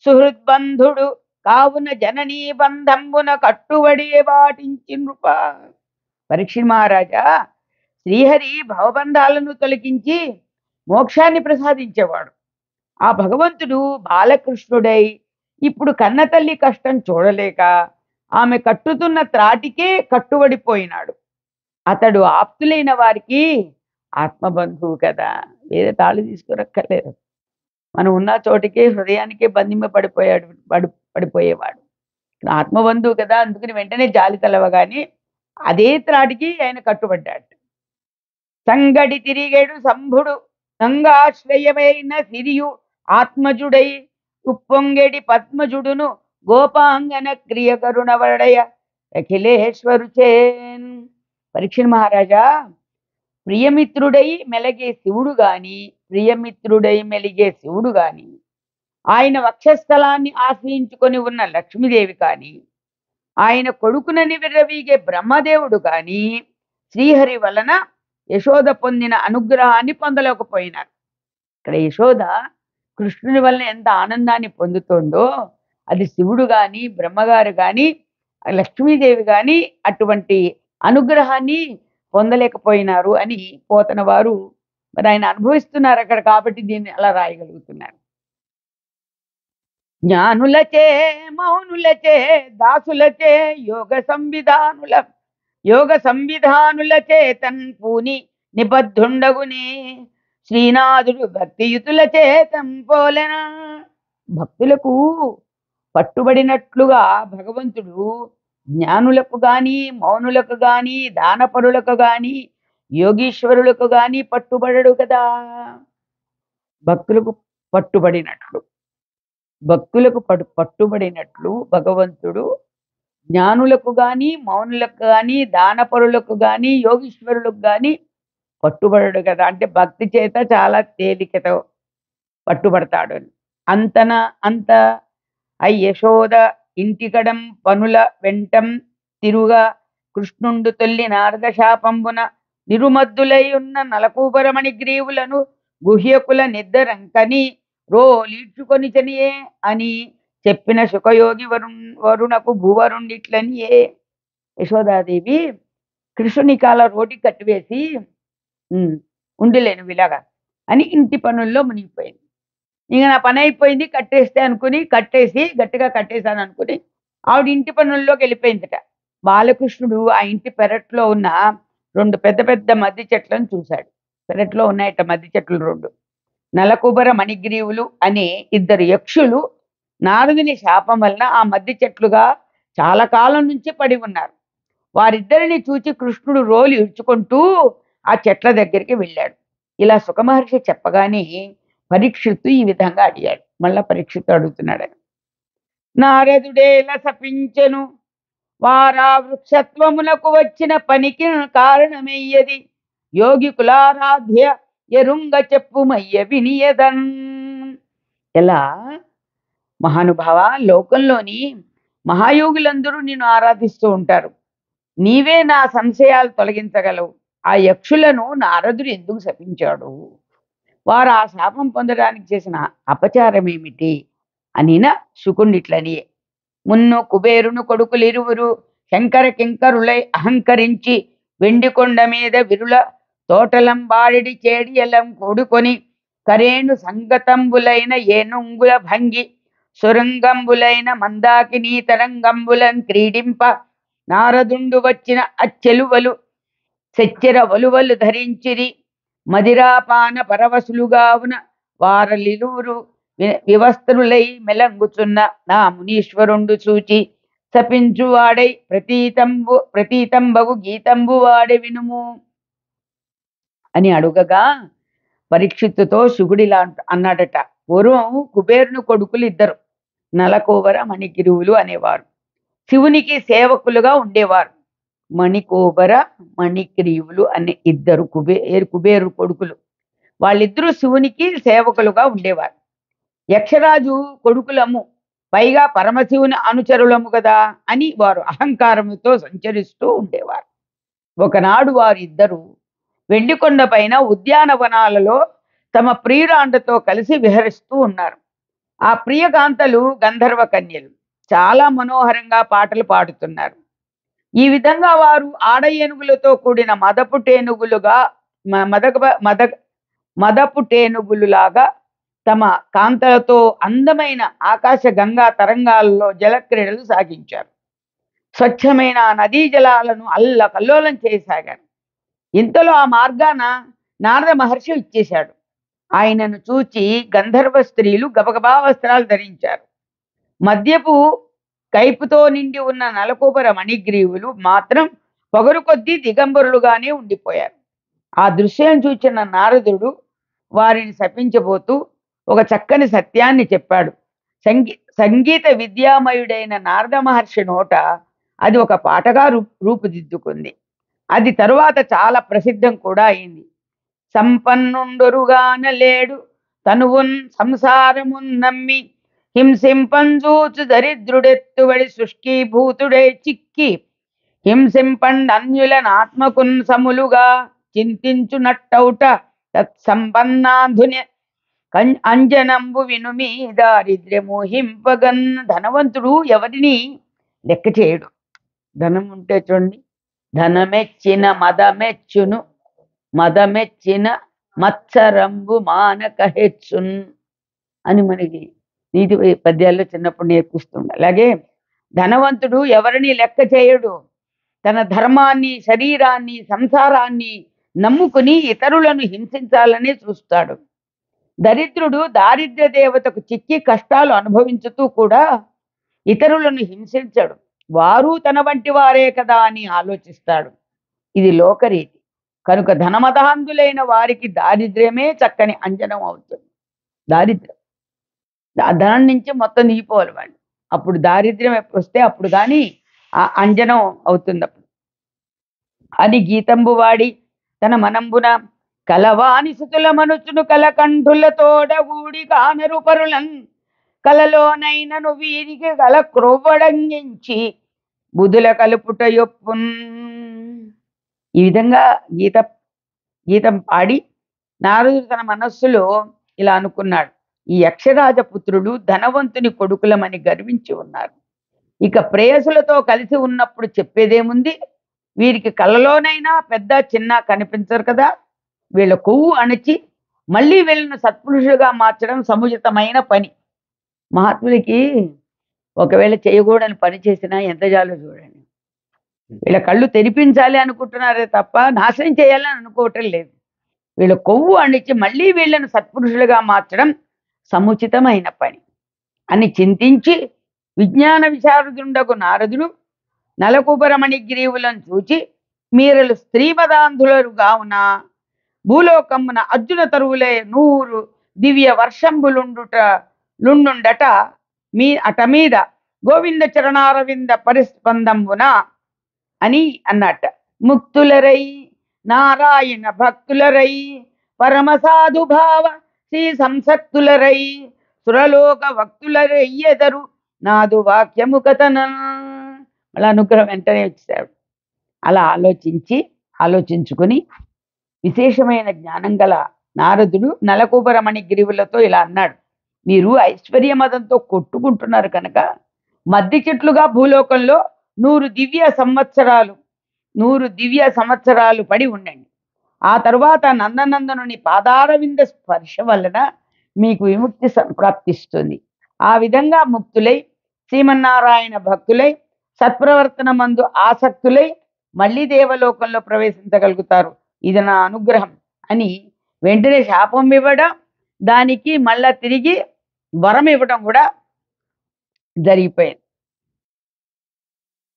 సుహృద్బంధుడు కావున జననీ బంధంబున కట్టుబడి బాటించి నృప. పరీక్షిత్ మహారాజా, శ్రీహరి భవబంధాలను తొలగించి మోక్షాన్ని ప్రసాదించేవాడు. ఆ భగవంతుడు బాలకృష్ణుడై ఇప్పుడు కన్నతల్లి కష్టం చూడలేక ఆమె కట్టుతున్న త్రాటికే కట్టుబడిపోయినాడు. అతడు ఆప్తులైన వారికి ఆత్మబంధువు కదా, వేరే తాళి తీసుకురక్కర్లేదు. మనం ఉన్న చోటికే హృదయానికే పడిపోయేవాడు. ఆత్మబంధువు కదా, అందుకని వెంటనే జాలి తలవగానే అదే త్రాటికి ఆయన కట్టుబడ్డాడు. సంగడి తిరిగేడు సంభుడు సంగాశ్రయమైన సిరియు ఆత్మజుడై ఉప్పొంగెడి పద్మజుడును గోపాంగన క్రియ కరుణవడయ అఖిలేశ్వరుచేన్. పరీక్షిత్ మహారాజా, ప్రియమిత్రుడై మెలిగే శివుడు గాని ఆయన వక్షస్థలాన్ని ఆశ్రయించుకొని ఉన్న లక్ష్మీదేవి కాని ఆయన కొడుకునని విర్రవీగే బ్రహ్మదేవుడు కాని శ్రీహరి వలన యశోద పొందిన అనుగ్రహాన్ని పొందలేకపోయినారు. ఇక్కడ యశోద కృష్ణుని వలన ఎంత ఆనందాన్ని పొందుతోందో అది శివుడు గాని బ్రహ్మగారు గాని లక్ష్మీదేవి గాని అటువంటి అనుగ్రహాన్ని పొందలేకపోయినారు అని పోతన వారు మరి ఆయన అనుభవిస్తున్నారు అక్కడ, కాబట్టి దీన్ని అలా రాయగలుగుతున్నారు. జ్ఞానులచే మౌనులచే దాసులచే యోగ సంవిధానులచే పూని నిబద్ధుండగునే, శ్రీనాథుడు భక్తియుతులచే పోలెన. భక్తులకు పట్టుబడినట్లుగా భగవంతుడు జ్ఞానులకు గాని మౌనులకు గాని దానపరులకు గాని యోగీశ్వరులకు గాని పట్టుబడడు కదా. భక్తులకు పట్టుబడినట్లు భగవంతుడు జ్ఞానులకు గాని మౌనులకు గాని దానపరులకు గాని యోగీశ్వరులకు గాని పట్టుబడడు కదా, అంటే భక్తి చేత చాలా తేలికతో పట్టుబడతాడు అని. అంతన అంత యశోద ఇంటికడం పనుల వెంటం తిరుగా కృష్ణుండు తొల్లి నారద శాపంబున నిరుమద్దులై ఉన్న నలకూబరమణి గ్రీవులను గుహ్యకుల నిద్దరంకని రోలీడ్చుకొని చనియే అని చెప్పిన శుకయోగి వరుణకు భూవరుండిట్లనియే. యశోదాదేవి కృష్ణుని కాల రోటి కట్టివేసి ఉండిలేను ఇలాగా అని ఇంటి పనుల్లో మునిగిపోయింది. ఇక నా పని అయిపోయింది కట్టేస్తే అనుకుని కట్టేసి గట్టిగా కట్టేశాను అనుకుని ఆవిడ ఇంటి పనుల్లోకి వెళ్ళిపోయిందట. బాలకృష్ణుడు ఆ ఇంటి పెరట్లో ఉన్న 2 పెద్ద పెద్ద మద్ది చెట్లను చూశాడు. పెరట్లో ఉన్నాయట మద్ది చెట్లు 2. నలకుబర మణిగ్రీవులు అనే 2 యక్షులు నారదుని శాపం వలన ఆ మద్ది చెట్లుగా చాలా కాలం నుంచి పడి ఉన్నారు. వారిద్దరిని చూచి కృష్ణుడు రోలు ఇడ్చుకుంటూ ఆ చెట్ల దగ్గరికి వెళ్ళాడు. ఇలా సుఖమహర్షి చెప్పగానే పరీక్షిత్తు ఈ విధంగా అడిగాడు. మళ్ళా పరీక్షిత్తు అడుగుతున్నాడు, నారదుడేలా శపించెను, వారా వృక్షత్వమునకు వచ్చిన పనికి కారణమయ్యది, యోగి కులారాధ్య ఎరుంగ చెప్పుమయ్య వినియదన్. ఎలా మహానుభావ, లోకంలోని మహాయోగులందరూ నిన్ను ఆరాధిస్తూ ఉంటారు, నీవే నా సంశయాలు తొలగించగలవు. ఆ యక్షులను నారదుడు ఎందుకు శపించాడు, వారు ఆ శాపం పొందడానికి చేసిన అపచారం ఏమిటి అనిన శుకునిట్లని. మున్ను కుబేరును కొడుకులిరువురు శంకర కింకరులై అహంకరించి వెండికొండ మీద విరుల తోటలంబాడి చేడియలం కూడుకొని కరేణు సంగతంబులైన ఏనుంగుల భంగి సురంగంబులైన మందాకినీ తరంగంబులన్ క్రీడింప నారదుండు వచ్చిన అచ్చెలువలు సెచ్చెర వలువలు ధరించిరి. మదిరాపాన పరవశులుగావున వారలిరువురు వివస్త్రులై మెలంగుచున్న నా మునీశ్వరుండు చూచి శపించువాడై ప్రతీతంబగు గీతంబు వాడే వినుము అని అడుగగా పరీక్షిత్తుతో శుకుడిలా అన్నాడట. పూర్వం కుబేరుని కొడుకులు 2 నలకోవర మణిగిరువులు అనేవారు. శివునికి సేవకులుగా ఉండేవారు. మణికోబర మణిగ్రీవులు అనే 2 కుబేరు కొడుకులు. వాళ్ళిద్దరూ శివునికి సేవకులుగా ఉండేవారు. యక్షరాజు కొడుకులము, పైగా పరమశివుని అనుచరులము కదా అని వారు అహంకారముతో సంచరిస్తూ ఉండేవారు. ఒకనాడు వారిద్దరూ వెండికొండ పైన ఉద్యానవనాలలో తమ ప్రియురాండతో కలిసి విహరిస్తూ ఉన్నారు. ఆ ప్రియకాంతలు గంధర్వ కన్యలు చాలా మనోహరంగా పాటలు పాడుతున్నారు. ఈ విధంగా వారు ఆడ ఏనుగులతో కూడిన మదపు టేనుగులులాగా తమ కాంతలతో అందమైన ఆకాశ గంగా తరంగాలలో జలక్రీడలు సాగించారు. స్వచ్ఛమైన నదీ జలాలను అల్లకల్లోలం చేయసాగారు. ఇంతలో ఆ మార్గాన నారద మహర్షి ఇచ్చేశాడు. ఆయనను చూచి గంధర్వ స్త్రీలు గబగబా వస్త్రాలు ధరించారు. మద్యపు కైపుతో నిండి ఉన్న నలకూబర మణిగ్రీవులు మాత్రం పొగరు కొద్దీ దిగంబరులుగానే ఉండిపోయారు. ఆ దృశ్యం చూచిన నారదుడు వారిని శపించబోతూ ఒక చక్కని సత్యాన్ని చెప్పాడు. సంగీత విద్యామయుడైన నారద మహర్షి నోట అది ఒక పాటగా రూపుదిద్దుకుంది. అది తరువాత చాలా ప్రసిద్ధం కూడా అయింది. సంపన్నుండొరుగాన లేడు తనువున్ సంసారమున్ నమ్మి హింసింపంజూచు దరిద్రుడెత్తుబడి శుష్కీభూతుడే చిక్కి హింసింపండన్యులనాత్మకున్ సములుగా చింతించునట్టౌట తత్సంపన్నాధుని అంజనంబు వినుమి దారిద్ర్యము హింపగన్. ధనవంతుడు ఎవరిని లెక్క చేయడు. ధనం ఉంటే చూడండి, ధనమెచ్చిన మదమెచ్చును మదమెచ్చిన మత్సరంబు మానక హెచ్చున్ అని మనకి నీతి పద్యాల్లో చిన్నప్పుడు నేర్పిస్తుండ. అలాగే ధనవంతుడు ఎవరిని లెక్క చేయడు. తన ధర్మాన్ని, శరీరాన్ని, సంసారాన్ని నమ్ముకుని ఇతరులను హింసించాలని చూస్తాడు. దరిద్రుడు దారిద్ర్య దేవతకు చిక్కి కష్టాలు అనుభవించుతూ కూడా ఇతరులను హింసించడు. వారు తన వంటి వారే కదా అని ఆలోచిస్తాడు. ఇది లోకరీతి. కనుక ధనమదాంధులైన వారికి దారిద్ర్యమే చక్కని అంజనం అవుతుంది. దారిద్ర్యం, ధనం నుంచి మొత్తం దిగిపోవాలి వాళ్ళు. అప్పుడు దారిద్ర్యం వస్తే అప్పుడు కానీ ఆ అంజనం అవుతుంది. అప్పుడు అని గీతంబు వాడి తన మనంబున కలవాని సుతుల మనుచును కలకంఠులతోడ ఊడి కానరు పరులన్ కలలోనైనను వీరికి కల క్రొవ్వడంగించి బుధుల కలుపుట యొప్పున్. ఈ విధంగా గీతం పాడి నారదుడు తన మనస్సులో ఇలా అనుకున్నాడు, ఈ యక్షరాజ పుత్రులు ధనవంతుని కొడుకులమని గర్వించి ఉన్నారు. ఇక ప్రేయసులతో కలిసి ఉన్నప్పుడు చెప్పేదేముంది, వీరికి కళ్ళలోనైనా పెద్ద చిన్న కనిపించరు కదా. వీళ్ళ కొవ్వు అణచి మళ్ళీ వీళ్ళను సత్పురుషులుగా మార్చడం సముచితమైన పని. మహాత్ములకి ఒకవేళ చేయకూడని పని చేసినా ఎంత జాలో చూడండి. వీళ్ళ కళ్ళు తెరిపించాలి అనుకుంటున్నారే తప్ప నాశనం చేయాలని అనుకోవటం లేదు. వీళ్ళ కొవ్వు అణిచి మళ్ళీ వీళ్ళను సత్పురుషులుగా మార్చడం సముచితమైన పని అని చింతించి విజ్ఞాన విశారదుండకు నారదుడు నలకుబరమణి గ్రీవులను చూచి, మీరలు స్త్రీమదాంధులరు గావున భూలోకమున అర్జున తరువులే 100 దివ్య వర్షంబులుండుట మీ అట మీద గోవింద చరణారవింద పరిస్పందంబున అని అన్నట్ట. ముక్తులరై నారాయణ భక్తులరై పరమ సాధుభావ శ్రీ సంసక్తులరై సురలోక భక్తులరయ్యెదరు నాదు వాక్యము కథన. అలా అనుగ్రహం వెంటనే వచ్చాడు. అలా ఆలోచించుకుని విశేషమైన జ్ఞానం గల నారదుడు నలకూబరమణి గిరివులతో ఇలా అన్నాడు, మీరు ఐశ్వర్య మదంతో కొట్టుకుంటున్నారు కనుక మద్ది చెట్లుగా భూలోకంలో 100 దివ్య సంవత్సరాలు పడి ఉండండి. ఆ తరువాత నందనందనుని పాదారవింద స్పర్శ వలన మీకు విముక్తి ప్రాప్తిస్తుంది. ఆ విధంగా ముక్తులై శ్రీమన్నారాయణ భక్తులై సత్ప్రవర్తన మందు ఆసక్తులై మళ్ళీ దేవలోకంలో ప్రవేశించగలుగుతారు. ఇది నా అనుగ్రహం అని వెంటనే శాపం ఇవ్వడం, దానికి మళ్ళా తిరిగి వరం ఇవ్వడం కూడా జరిగిపోయింది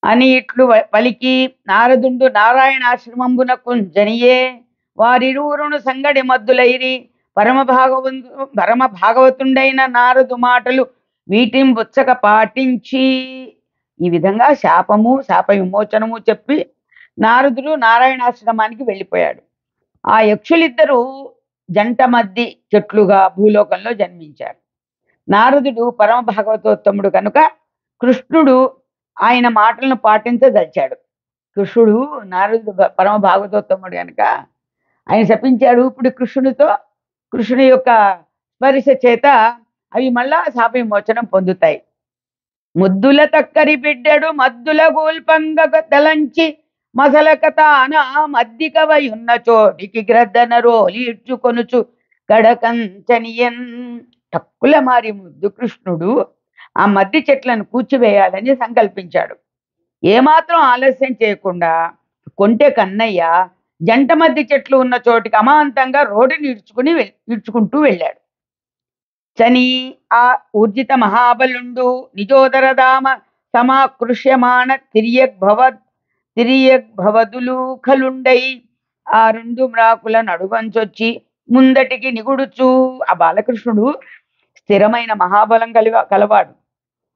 అని ఇట్లు పలికి నారదుండు నారాయణాశ్రమంబునకు జనియే వారిరువురును సంగడి మద్దులైరి పరమ భాగవతుండైన నారదు మాటలు వీటిం బుచ్చక పాటించి. ఈ విధంగా శాప విమోచనము చెప్పి నారదుడు నారాయణాశ్రమానికి వెళ్ళిపోయాడు. ఆ యక్షులిద్దరూ జంట మద్ది చెట్లుగా భూలోకంలో జన్మించారు. నారదుడు పరమ భాగవతోత్తముడు కనుక కృష్ణుడు ఆయన మాటలను పాటించదలిచాడు. కృష్ణుడు నారదుడు పరమ భాగవతోత్తముడు కనుక ఆయన శపించాడు. ఇప్పుడు కృష్ణుని యొక్క స్పర్శ చేత అవి మళ్ళా శాప విమోచనం పొందుతాయి. ముద్దుల తక్కరి బిడ్డడు మద్దుల గోల్పంగ తలంచి మసలక తాన మద్దికవయున్న చోటికి గ్రద్దన రోలి ఇడ్చుకొనుచు గడకంచనియన్. టక్కుల మారి ముద్దు కృష్ణుడు ఆ మద్ది చెట్లను కూర్చివేయాలని సంకల్పించాడు. ఏమాత్రం ఆలస్యం చేయకుండా కొంటె కన్నయ్య జంట మద్ది చెట్లు ఉన్న చోటికి అమాంతంగా రోడ్డుని ఈడ్చుకుంటూ వెళ్ళాడు. చని ఆ ఊర్జిత మహాబలుండు నిజోదరదామ సమాకృష్యమాణ తిరియగ్భవదులు ఖలుండై ఆ 2 మ్రాకుల నడువంచొచ్చి ముందటికి నిగుడుచు. ఆ బాలకృష్ణుడు స్థిరమైన మహాబలం కలవాడు.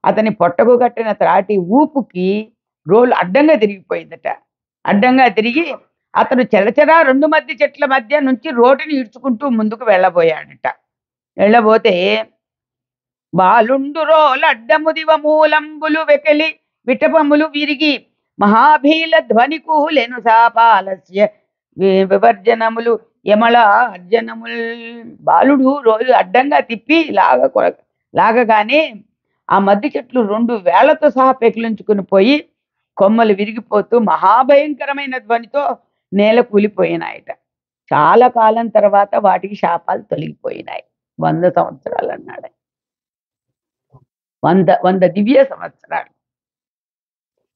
అతని పొట్టకు కట్టిన త్రాటి ఊపుకి రోలు అడ్డంగా తిరిగిపోయిందట. అడ్డంగా తిరిగి అతను చెరచెరా 2 మద్ది చెట్ల మధ్య నుంచి రోడ్డుని ఈడ్చుకుంటూ ముందుకు వెళ్ళబోయాడట. వెళ్ళబోతే బాలుండు రోలడ్డముదివ మూలంబులు వెకెలి విటపములు విరిగి మహాభీల ధ్వని కూలెను సాపాలస్య వివర్జనములు యమళ అర్జనముల్. బాలుడు రోజు అడ్డంగా తిప్పి లాగగానే ఆ మద్ది చెట్లు 2 వేళ్లతో సహా పెకిలించుకుని పోయి కొమ్మలు విరిగిపోతూ మహాభయంకరమైన ధ్వనితో నేల కూలిపోయినాయట. చాలా కాలం తర్వాత వాటికి శాపాలు తొలగిపోయినాయి. 100 సంవత్సరాలు అన్నాడు. 100 దివ్య సంవత్సరాలు.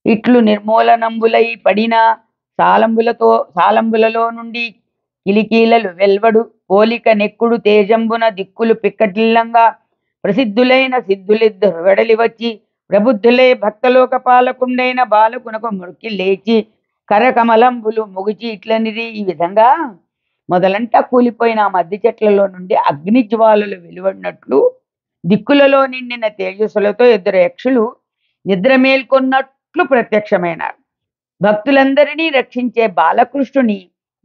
ఇట్లు నిర్మూలనంబులై పడిన సాలంబులలో నుండి కిలికీలలు వెల్వడు పోలిక నెక్కుడు తేజంబున దిక్కులు పిక్కటిల్లంగా ప్రసిద్ధులైన సిద్ధులిద్దరు వెడలి వచ్చి ప్రబుద్ధులై భక్తలోక పాలకుండైన బాలకునకు మురికి లేచి కరకమలంబులు ముగిచి ఇట్లనిది. ఈ విధంగా మొదలంతా కూలిపోయిన ఆ మద్ది చెట్లలో నుండి అగ్నిజ్వాలలు వెలువడినట్లు దిక్కులలో నిండిన తేజస్సులతో 2 యక్షులు నిద్ర మేల్కొన్నట్లు ప్రత్యక్షమైనారు. భక్తులందరినీ రక్షించే బాలకృష్ణుని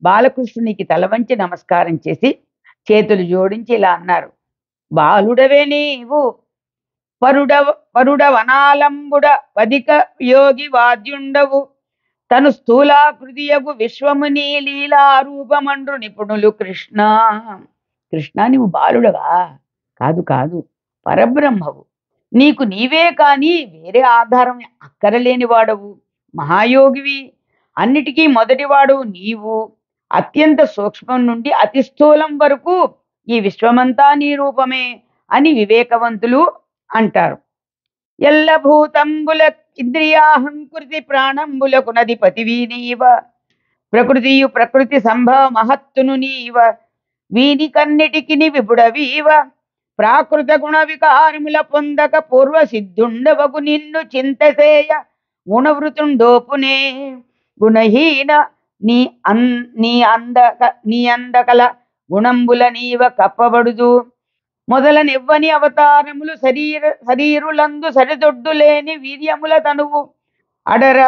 బాలకృష్ణునికి తల వంచి నమస్కారం చేసి చేతులు జోడించి ఇలా అన్నారు. బాలుడవే నీవు పరుడవనాలంబుడ వధిక యోగి వాద్యుండవు తను స్థూలాకృతియగు విశ్వము నీ లీలారూపమండ్రు నిపుణులు. కృష్ణ కృష్ణ, నీవు బాలుడవా? కాదు కాదు, పరబ్రహ్మవు. నీకు నీవే కాని వేరే ఆధారం అక్కరలేని వాడవు, మహాయోగివి, అన్నిటికీ మొదటివాడు నీవు. అత్యంత సూక్ష్మం నుండి అతి స్థూలం వరకు ఈ విశ్వమంతా నీ రూపమే అని వివేకవంతులు అంటారు. ఎల్ల భూతంబుల ఇంద్రియాహంకృతి ప్రాణంబులకు నదిపతివి నీవ, ప్రకృతియు ప్రకృతి సంభవ మహత్తును నీవ, వీనికన్నిటికి విపుడవీవ, ప్రాకృత గుణ వికారముల పొందక పూర్వ సిద్ధుండవగు నిన్ను చింతసేయ గుణవృతుండోపునే. గుణహీన నీ అందకల గుణంబుల నీవ కప్పబడుదు, మొదలనెవ్వని అవతారములు శరీరులందు సరిదొడ్డు లేని వీర్యముల తనువు అడర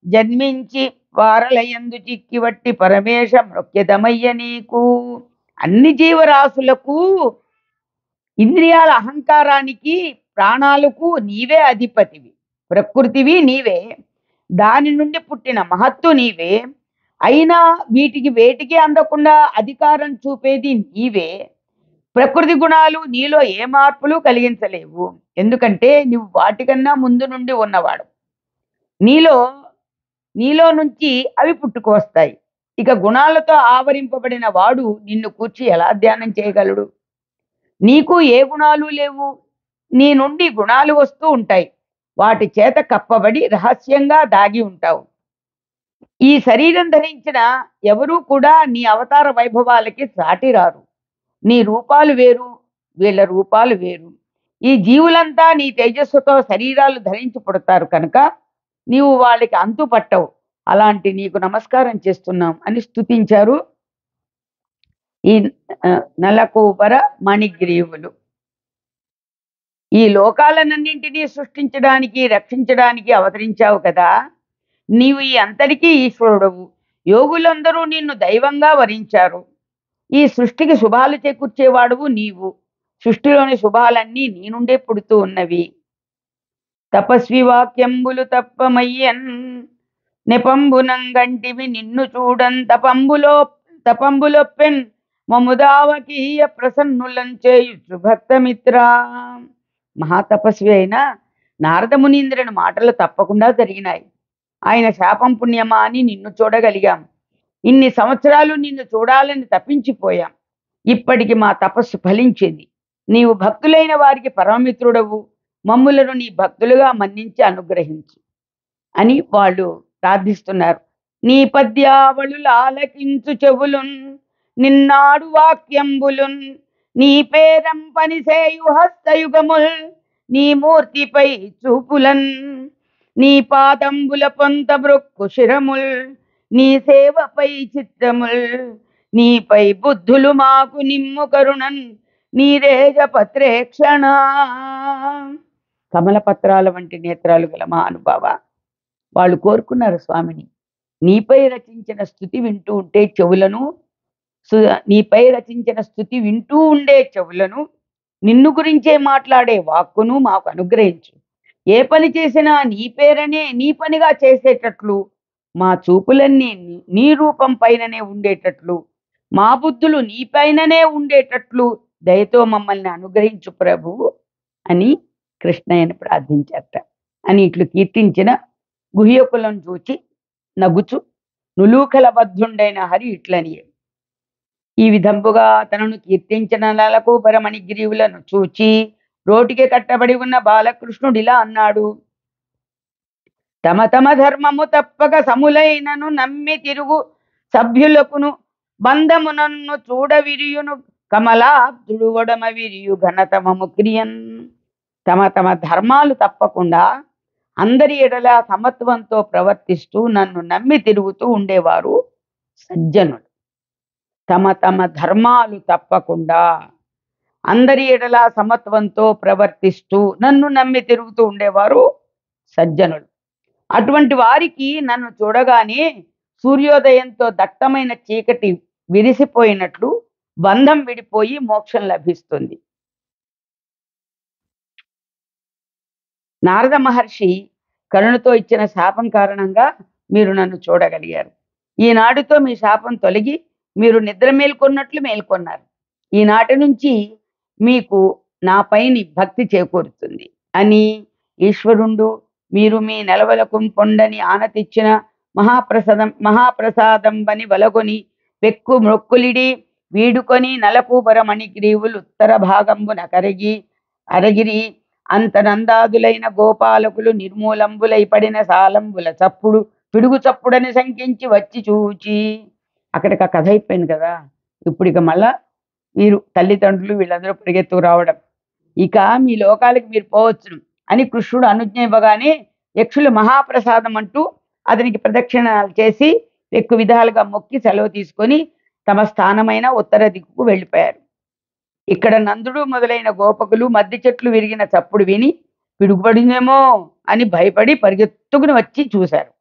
జన్మించి వారలయందు చిక్కి వట్టి పరమేశ మృక్యతమయ్య నీకు. అన్ని జీవరాశులకు, ఇంద్రియాల అహంకారానికి, ప్రాణాలకు నీవే అధిపతివి, ప్రకృతివి నీవే, దాని నుండి పుట్టిన మహత్తు నీవే. అయినా వీటికి వేటికి అందకుండా అధికారం చూపేది నీవే. ప్రకృతి గుణాలు నీలో ఏ మార్పులు కలిగించలేవు, ఎందుకంటే నువ్వు వాటికన్నా ముందు నుండి ఉన్నవాడు. నీలో నుంచి అవి పుట్టుకొస్తాయి. ఇక గుణాలతో ఆవరింపబడిన వాడు నిన్ను కూర్చి ఎలా ధ్యానం చేయగలడు? నీకు ఏ గుణాలు లేవు, నీ నుండి గుణాలు వస్తూ ఉంటాయి, వాటి చేత కప్పబడి రహస్యంగా దాగి ఉంటావు. ఈ శరీరం ధరించిన ఎవరూ కూడా నీ అవతార వైభవాలకి సాటి రారు. నీ రూపాలు వేరు, వీళ్ళ రూపాలు వేరు. ఈ జీవులంతా నీ తేజస్సుతో శరీరాలు ధరించి పుడతారు కనుక నీవు వాళ్ళకి అంతు పట్టవు. అలాంటి నీకు నమస్కారం చేస్తున్నాం అని స్తుతించారు ఈ నలకూబర మణిగ్రీవులు. ఈ లోకాలన్నింటినీ సృష్టించడానికి, రక్షించడానికి అవతరించావు కదా, నీవు ఈ అంతటికీ ఈశ్వరుడవు. యోగులందరూ నిన్ను దైవంగా వరించారు. ఈ సృష్టికి శుభాలు చేకూర్చేవాడువు నీవు. సృష్టిలోని శుభాలన్నీ నీ నుండే పుడుతూ ఉన్నవి. తపస్వి వాక్యంబులు తప్పమయ్యన్ నెపంబునంగంటివి నిన్ను చూడన్ తపంబులొప్పెన్ మముదావకీయ ప్రసన్నులంచేయు భక్తమిత్ర. మహాతపస్వి అయిన నారదమునీంద్రుని మాటలు తప్పకుండా జరిగినాయి. ఆయన శాపం పుణ్యమా అని నిన్ను చూడగలిగాం. ఇన్ని సంవత్సరాలు నిన్ను చూడాలని తప్పించిపోయాం. ఇప్పటికి మా తపస్సు ఫలించింది. నీవు భక్తులైన వారికి పరమమిత్రుడవు. మమ్ములను నీ భక్తులుగా మన్నించి అనుగ్రహించు అని వాళ్ళు ప్రార్థిస్తున్నారు. నీ పద్యావళులు ఆలకించు చెవులున్, నిన్నాడు వాక్యంబులున్, నీ పేరం పనిసేయు హస్తయుగముల్, నీ మూర్తిపై చూపులన్, నీ పాదంబుల పొంత బ్రొక్కు శిరముల్, నీ సేవపై చిత్తముల్, నీపై బుద్ధులు మాకు నిమ్ము కరుణన్, నీరేజ పత్రేక్షణ. కమలపత్రాల వంటి నేత్రాలు గల మహానుభావ, వాళ్ళు కోరుకున్నారు స్వామిని. నీపై రచించిన స్తుతి వింటూ ఉంటే చెవులను, నీపై రచించిన స్తుతి వింటూ ఉండే చెవులను, నిన్ను గురించే మాట్లాడే వాక్కును మాకు అనుగ్రహించు. ఏ పని చేసినా నీ పేరనే, నీ పనిగా చేసేటట్లు, మా చూపులన్నీ నీ రూపం పైననే ఉండేటట్లు, మా బుద్ధులు నీ పైననే ఉండేటట్లు దయతో మమ్మల్ని అనుగ్రహించు ప్రభువు అని కృష్ణయ్యని ప్రార్థించారట. అని ఇట్లు కీర్తించిన గుహ్యకులను చూచి నగుచు నులూకల బద్ధుండైన హరి ఇట్లని. ఈ విధంపుగా తనను కీర్తించిన నలకూబర మణిగ్రీవులను చూచి రోటికి కట్టబడి ఉన్న బాలకృష్ణుడు ఇలా అన్నాడు. తమ తమ ధర్మము తప్పక సములైనను నమ్మి తిరుగు సభ్యులకును బంధమునన్ను చూడవిరియును కమలాబ్దుడు ఒడమ విరియు ఘనతమము క్రియన్. తమ తమ ధర్మాలు తప్పకుండా అందరి ఎడల సమత్వంతో ప్రవర్తిస్తూ నన్ను నమ్మి తిరుగుతూ ఉండేవారు సజ్జనులు. తమ తమ ధర్మాలు తప్పకుండా అందరి ఎడల సమత్వంతో ప్రవర్తిస్తూ నన్ను నమ్మి తిరుగుతూ ఉండేవారు సజ్జనులు. అటువంటి వారికి నన్ను చూడగానే సూర్యోదయంతో దట్టమైన చీకటి విరిసిపోయినట్లు బంధం విడిపోయి మోక్షం లభిస్తుంది. నారద మహర్షి కరుణతో ఇచ్చిన శాపం కారణంగా మీరు నన్ను చూడగలిగారు. ఈనాటితో మీ శాపం తొలగి మీరు నిద్ర మేల్కొన్నట్లు మేల్కొన్నారు. ఈనాటి నుంచి మీకు నాపైని భక్తి చేకూరుతుంది అని ఈశ్వరుండు మీరు మీ నెలవలకు పొండని ఆనతిచ్చిన మహాప్రసాదం బని వలగొని పెక్కు మొక్కులిడి వీడుకొని నలకూబరమణి గ్రీవులు ఉత్తర భాగంబున అరగిరి అంతనందాదులైన గోపాలకులు నిర్మూలంబులై పడిన సాలంబుల చప్పుడు పిడుగు చప్పుడని శంకించి వచ్చి చూచి. అక్కడికి ఆ కథ అయిపోయింది కదా. ఇప్పుడు ఇక మళ్ళా మీరు తల్లిదండ్రులు వీళ్ళందరూ పరిగెత్తుకు రావడం, ఇక మీ లోకాలకి మీరు పోవచ్చును అని కృష్ణుడు అనుజ్ఞ ఇవ్వగానే యక్షులు మహాప్రసాదం అంటూ అతనికి ప్రదక్షిణాలు చేసి ఎక్కువ విధాలుగా మొక్కి సెలవు తీసుకొని తమ స్థానమైన ఉత్తర దిక్కుకు వెళ్ళిపోయారు. ఇక్కడ నందుడు మొదలైన గోపకులు మద్ది చెట్లు విరిగిన చప్పుడు విని పిడుగుపడిందేమో అని భయపడి పరిగెత్తుకుని వచ్చి చూశారు.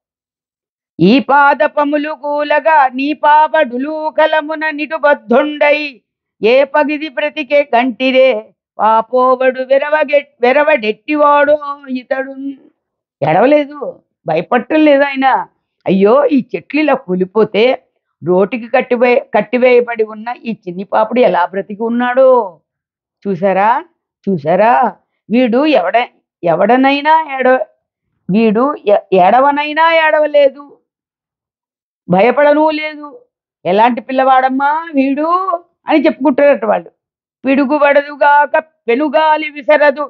ఈ పాదపములు కూలగా నీ పాపడులు కలమున నిటుబద్ధుండై ఏ పగిది ప్రతికే గంటిరే పాపోవడు వెరవడెట్టివాడో ఇతడు. ఎడవలేదు, భయపట్టం లేదు ఆయన. అయ్యో, ఈ చెట్లు ఇలా కూలిపోతే రోటికి కట్టివేయబడి ఉన్న ఈ చిన్ని పాపుడు ఎలా బ్రతికి ఉన్నాడో చూసారా చూసారా. వీడు ఎవడనైనా ఏడవనైనా ఏడవలేదు, భయపడను లేదు. ఎలాంటి పిల్లవాడమ్మా వీడు అని చెప్పుకుంటారట వాళ్ళు. పిడుగుబడదుగాక పెనుగాలి విసరదు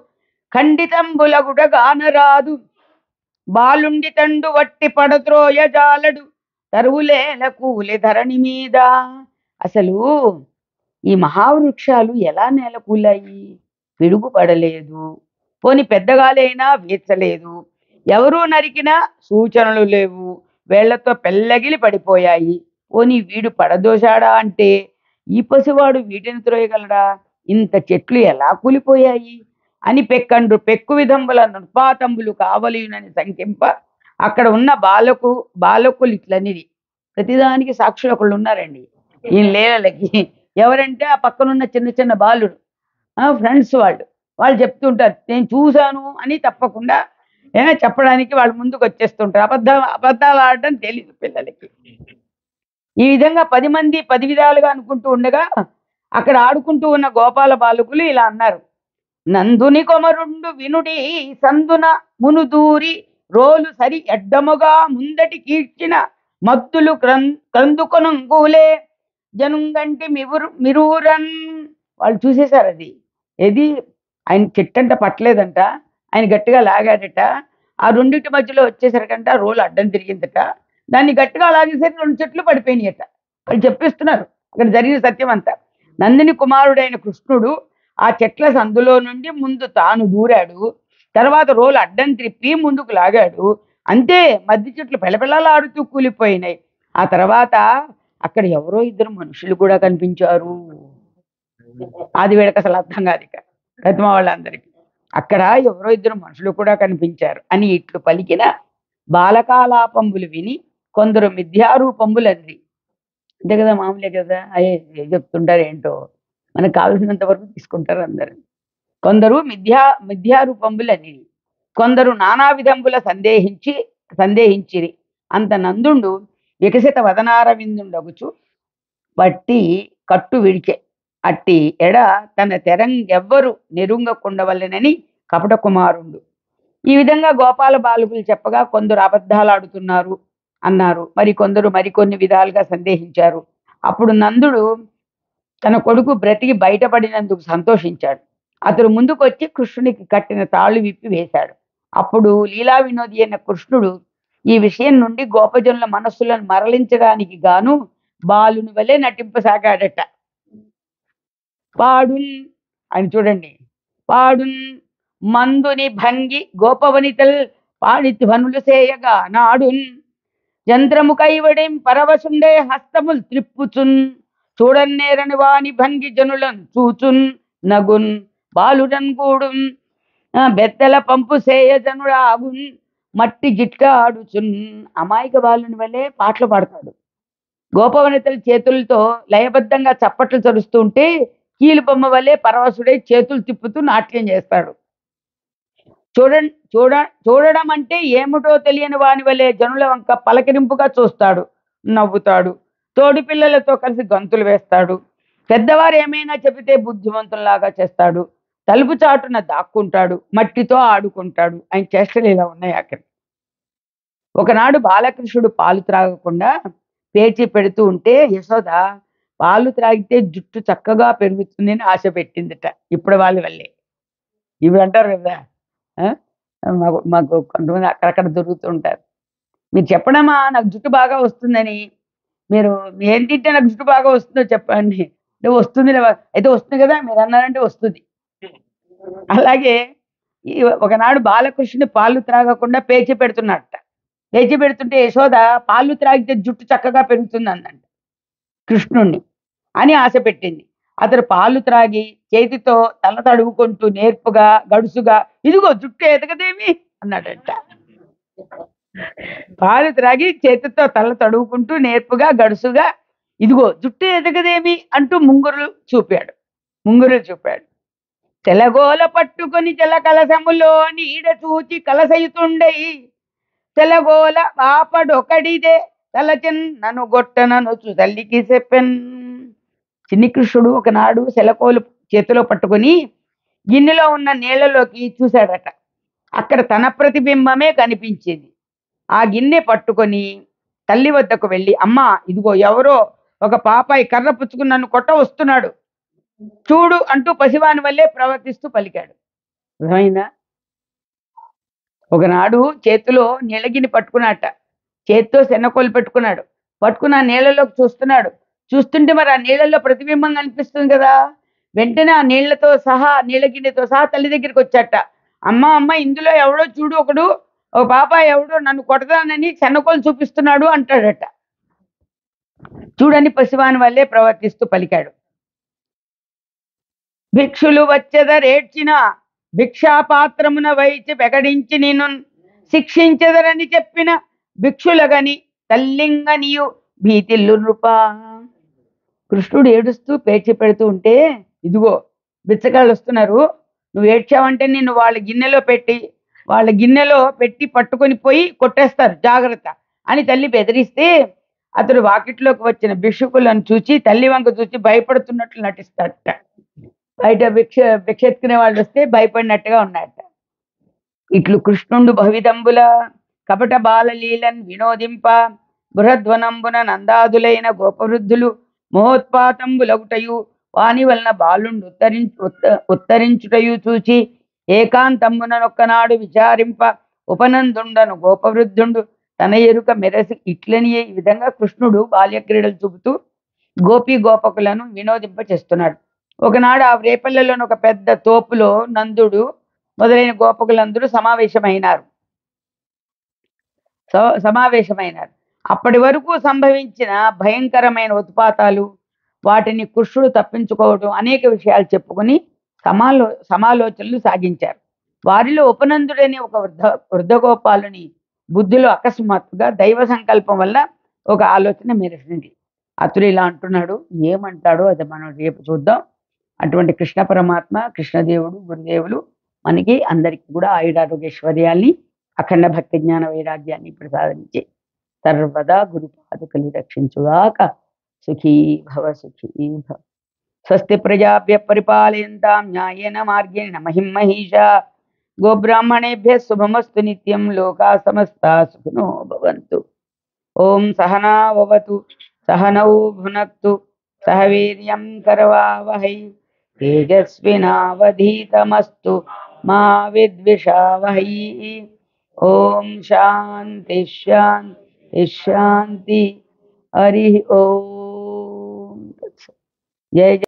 ఖండితంబులగుట గానరాదు బాలుండి తండు వట్టి పడత్రోయ జాలడు తరువులేల కూలి ధరణి మీద. అసలు ఈ మహావృక్షాలు ఎలా నేలకూలాయి? పిడుగు పడలేదు, పోని పెద్దగాలి అయినా వీచలేదు, ఎవరూ నరికినా సూచనలు లేవు, వేళ్లతో పెళ్ళగిలి పడిపోయాయి. పోని వీడు పడదోశాడా అంటే ఈ పసివాడు వీటిని త్రోయగలడా? ఇంత చెట్లు ఎలా కూలిపోయాయి అని పెక్కు విధంబుల నృపాతంబులు కావలియునని సంకింప అక్కడ ఉన్న బాలకులు ఇట్లనిది. ప్రతిదానికి సాక్షులు ఒకళ్ళు ఉన్నారండి ఈ లీలలకి. ఎవరంటే ఆ పక్కనున్న చిన్న చిన్న బాలుడు, ఫ్రెండ్స్ వాళ్ళు చెప్తుంటారు నేను చూశాను అని. తప్పకుండా చెప్పడానికి వాళ్ళు ముందుకు వచ్చేస్తుంటారు. అబద్ధాలు ఆడటం తెలీదు పిల్లలకి. ఈ విధంగా 10 మంది 10 విధాలుగా అనుకుంటూ ఉండగా అక్కడ ఆడుకుంటూ ఉన్న గోపాల బాలకులు ఇలా అన్నారు. నందుని కొమరుండు వినుడి సందున మునుదూరి రోలు సరి ఎడ్డముగా ముందటి కీర్చిన మద్దులు క్రందుకొనంగూలే జనుంగంటి మిరూరన్. వాళ్ళు చూసేశారు అది. ఏది ఆయన చెట్టంట పట్టలేదంట, ఆయన గట్టిగా లాగాడట. ఆ రెండింటి మధ్యలో వచ్చేసరికంట రోలు అడ్డం తిరిగిందట. దాన్ని గట్టిగా లాగేసరికి 2 చెట్లు పడిపోయినాయట. వాళ్ళు చెప్పిస్తున్నారు అక్కడ జరిగిన సత్యం అంతా. నందిని కుమారుడైన కృష్ణుడు ఆ చెట్ల సందులో నుండి ముందు తాను దూరాడు. తర్వాత రోలు అడ్డం త్రిప్పి ముందుకు లాగాడు. అంతే, మధ్య చెట్లు పెళపెళలాడుతూ కూలిపోయినాయి. ఆ తర్వాత అక్కడ ఎవరో 2 మనుషులు కూడా కనిపించారు. అది వీళ్ళకి అసలు అర్థం కాదు. ఇక ప్రతిమ వాళ్ళందరికీ అక్కడ ఎవరో 2 మనుషులు కూడా కనిపించారు అని ఇట్లు పలికిన బాలకాలాపంబులు విని కొందరు మిథ్యారూపంబులు అంది. అంతే కదా, మామూలే కదా. ఏం చెప్తుంటారు ఏంటో, మనకు కావాల్సినంత వరకు తీసుకుంటారు అందరు. కొందరు మిథ్యారూపంబులు అని, కొందరు నానా విధంబుల సందేహించిరి. అంత నందుండు వికసిత వదనారవిందుండగుచు పట్టి కట్టు విడిచే అట్టి ఎడ తన తెరంగెవ్వరు నెరుంగకుండవలెనని కపట కుమారుండు. ఈ విధంగా గోపాల బాలకులు చెప్పగా కొందరు అబద్ధాలు ఆడుతున్నారు అన్నారు, కొందరు మరికొన్ని విధాలుగా సందేహించారు. అప్పుడు నందుడు తన కొడుకు బ్రతికి బయటపడినందుకు సంతోషించాడు. అతడు ముందుకు వచ్చి కృష్ణునికి కట్టిన తాళ్ళు విప్పి వేశాడు. అప్పుడు లీలా వినోది అయిన కృష్ణుడు ఈ విషయం నుండి గోపజనుల మనస్సులను మరలించడానికి గాను బాలుని వలె నటింపసాగాడట. పాడున్ అని చూడండి, పాడున్ మందుని భంగి గోపవనితల్ పాడిధ్వనులు సేయగా నాడున్ యంత్రము కైవడేం పరవశుండే హస్తముల్ త్రిప్పుచున్ చూడన్నేరని వాని భంగి జనులను చూచున్ నగున్ బాలుడన్ గూడున్ బెత్తల పంపు సేయ జనుడాగున్ మట్టి జిట్ట ఆడుచున్. అమాయక బాలుని వల్లే పాటలు పాడతాడు. గోపవనితల చేతులతో లయబద్ధంగా చప్పట్లు చరుస్తూ ఉంటే కీలు బొమ్మ వల్లే పరవశుడై చేతులు తిప్పుతూ నాట్యం చేస్తాడు. చూడడం అంటే ఏమిటో తెలియని వాని వలె జనుల వంక పలకరింపుగా చూస్తాడు, నవ్వుతాడు. తోడి పిల్లలతో కలిసి గంతులు వేస్తాడు. పెద్దవారు ఏమైనా చెబితే బుద్ధిమంతుల్లాగా చేస్తాడు. తలుపు చాటున దాక్కుంటాడు, మట్టితో ఆడుకుంటాడు. ఆయన చేష్టలు ఇలా ఉన్నాయి అక్కడ. ఒకనాడు బాలకృష్ణుడు పాలు త్రాగకుండా పేచి పెడుతూ ఉంటే యశోద పాలు త్రాగితే జుట్టు చక్కగా పెరుగుతుంది అని ఆశ పెట్టిందిట. ఇప్పుడు వాళ్ళ వల్లే ఇవి అంటారు కదా. ఆ? మాకు మాకు కొంతమంది అక్కడక్కడ దొరుకుతూ ఉంటారు. మీరు చెప్పడమా నాకు జుట్టు బాగా వస్తుందని. మీరు ఏం తింటే నాకు జుట్టు బాగా వస్తుందో చెప్పండి. అంటే వస్తుంది అయితే వస్తుంది కదా, మీరు అన్నారంటే వస్తుంది. అలాగే ఈ ఒకనాడు బాలకృష్ణుని పాలు త్రాగకుండా పేచి పెడుతున్నట్ట. పేచి పెడుతుంటే యశోద పాలు త్రాగితే జుట్టు చక్కగా పెరుగుతుంది అందంట కృష్ణుణ్ణి అని ఆశ పెట్టింది. అతడు పాలు త్రాగి చేతితో తల తడువుకుంటూ నేర్పుగా గడుసుగా ఇదిగో జుట్టు ఎదగదేమి అన్నాడంట. పాలు త్రాగి చేతితో తల తడువుకుంటూ నేర్పుగా గడుసుగా ఇదిగో జుట్టు ఎదగదేమి అంటూ ముంగురులు చూపాడు. తెలగోల పట్టుకొని జల కలసములో నీడ చూచి కలసయుతుండై తెలగోల వాపడొకడిదే తలచెన్ నన్ను గొట్టనను తల్లికి చెప్పెన్. చిన్ని కృష్ణుడు ఒకనాడు శలకోలు చేతిలో పట్టుకొని గిన్నెలో ఉన్న నీళ్లలోకి చూశాడట. అక్కడ తన ప్రతిబింబమే కనిపించింది. ఆ గిన్నె పట్టుకొని తల్లి వద్దకు వెళ్ళి, అమ్మా ఇదిగో ఎవరో ఒక పాపాయి కర్ర పుచ్చుకుని నన్ను కొట్ట వస్తున్నాడు చూడు అంటూ పసివాని వల్లే ప్రవర్తిస్తూ పలికాడు. అర్థమైందా? ఒకనాడు చేతిలో నీళ్ళగిని పట్టుకున్నట్ట. చేతితో శనకోలు పెట్టుకున్నాడు. పట్టుకున్న నీళ్ళలోకి చూస్తున్నాడు. చూస్తుంటే మరి ఆ నీళ్ళల్లో ప్రతిబింబం కనిపిస్తుంది కదా. వెంటనే ఆ నీళ్లతో సహా నీళ్ళగిన్నెతో సహా తల్లి దగ్గరికి వచ్చాట. అమ్మ ఇందులో ఎవడో చూడు, ఒకడు ఒక పాప ఎవడో నన్ను కొడతానని శనకోలు చూపిస్తున్నాడు అంటాడట. చూడని పసివాని వల్లే ప్రవర్తిస్తూ పలికాడు. భిక్షులు వచ్చెదరేడ్చిన భిక్షాపాత్రమున వైచి వెగడించి నిన్ను శిక్షించెదరని చెప్పిన భిక్షులగని తల్లింగనియు భీతిల్లు నృపా. కృష్ణుడు ఏడుస్తూ పేచి పెడుతూ ఉంటే ఇదిగో బిచ్చగాళ్ళు వస్తున్నారు, నువ్వు ఏడ్చావంటే నిన్ను వాళ్ళ గిన్నెలో పెట్టి పట్టుకొని పోయి కొట్టేస్తారు, జాగ్రత్త అని తల్లి బెదిరిస్తే అతడు వాకిట్లోకి వచ్చిన భిక్షుకులను చూచి తల్లి వంక చూచి భయపడుతున్నట్లు నటిస్తాడట. బయట భిక్ష ఎత్తుకునే వాళ్ళు వస్తే భయపడినట్టుగా ఉన్నాడట. ఇట్లు కృష్ణుండు భవిదంబుల కపట బాలలీలన్ వినోదింప బృహధ్వనంబున నందాదులైన గోపవృద్ధులు మహోత్పాతంబులగుటయు వాని వలన బాలుండు ఉత్తరించుటయు చూచి ఏకాంతమ్ముననొక్కనాడు విచారింప ఉపనందుండను గోపవృద్ధుండు తన ఎరుక మెరసి ఇట్లని. ఈ విధంగా కృష్ణుడు బాల్యక్రీడలు చూపుతూ గోపకులను వినోదింప చేస్తున్నాడు. ఒకనాడు ఆ రేపల్లెలోని ఒక పెద్ద తోపులో నందుడు మొదలైన గోపకులందరూ సమావేశమైనారు. అప్పటి వరకు సంభవించిన భయంకరమైన ఉత్పాతాలు, వాటిని కృష్ణుడు తప్పించుకోవడం, అనేక విషయాలు చెప్పుకుని సమాలోచనలు సాగించారు. వారిలో ఉపనందుడని ఒక వృద్ధగోపాలుని బుద్ధిలో అకస్మాత్తుగా దైవ సంకల్పం వల్ల ఒక ఆలోచన మెరిసింది. అతడు ఇలా అంటున్నాడు. ఏమంటాడో అది మనం రేపు చూద్దాం. అటువంటి కృష్ణ పరమాత్మ, కృష్ణదేవుడు, గురుదేవులు మనకి అందరికీ కూడా ఆయురారోగ్యైశ్వర్యాల్ని, అఖండ భక్తి జ్ఞాన వైరాగ్యాన్ని ప్రసాదించి సర్వదా గురుపాదుకలు రక్షించుగాక. సుఖీ భవ. స్వస్తి ప్రజాభ్య పరిపాలయంతాం న్యాయేన మార్గేణ మహిం మహిషా. గోబ్రాహ్మణేభ్య శుభమస్తు నిత్యం. లోకా సమస్తా సుఖినో భవంతు. ఓం సహనావతు సహనౌ భునక్తు సహ వీర్యం కరవావహై తేజస్వినావధీతమస్తు మా విద్విషావహై. ఓం శాంతి శాంతి శాంతి. హరి ఓం. జయ జయ.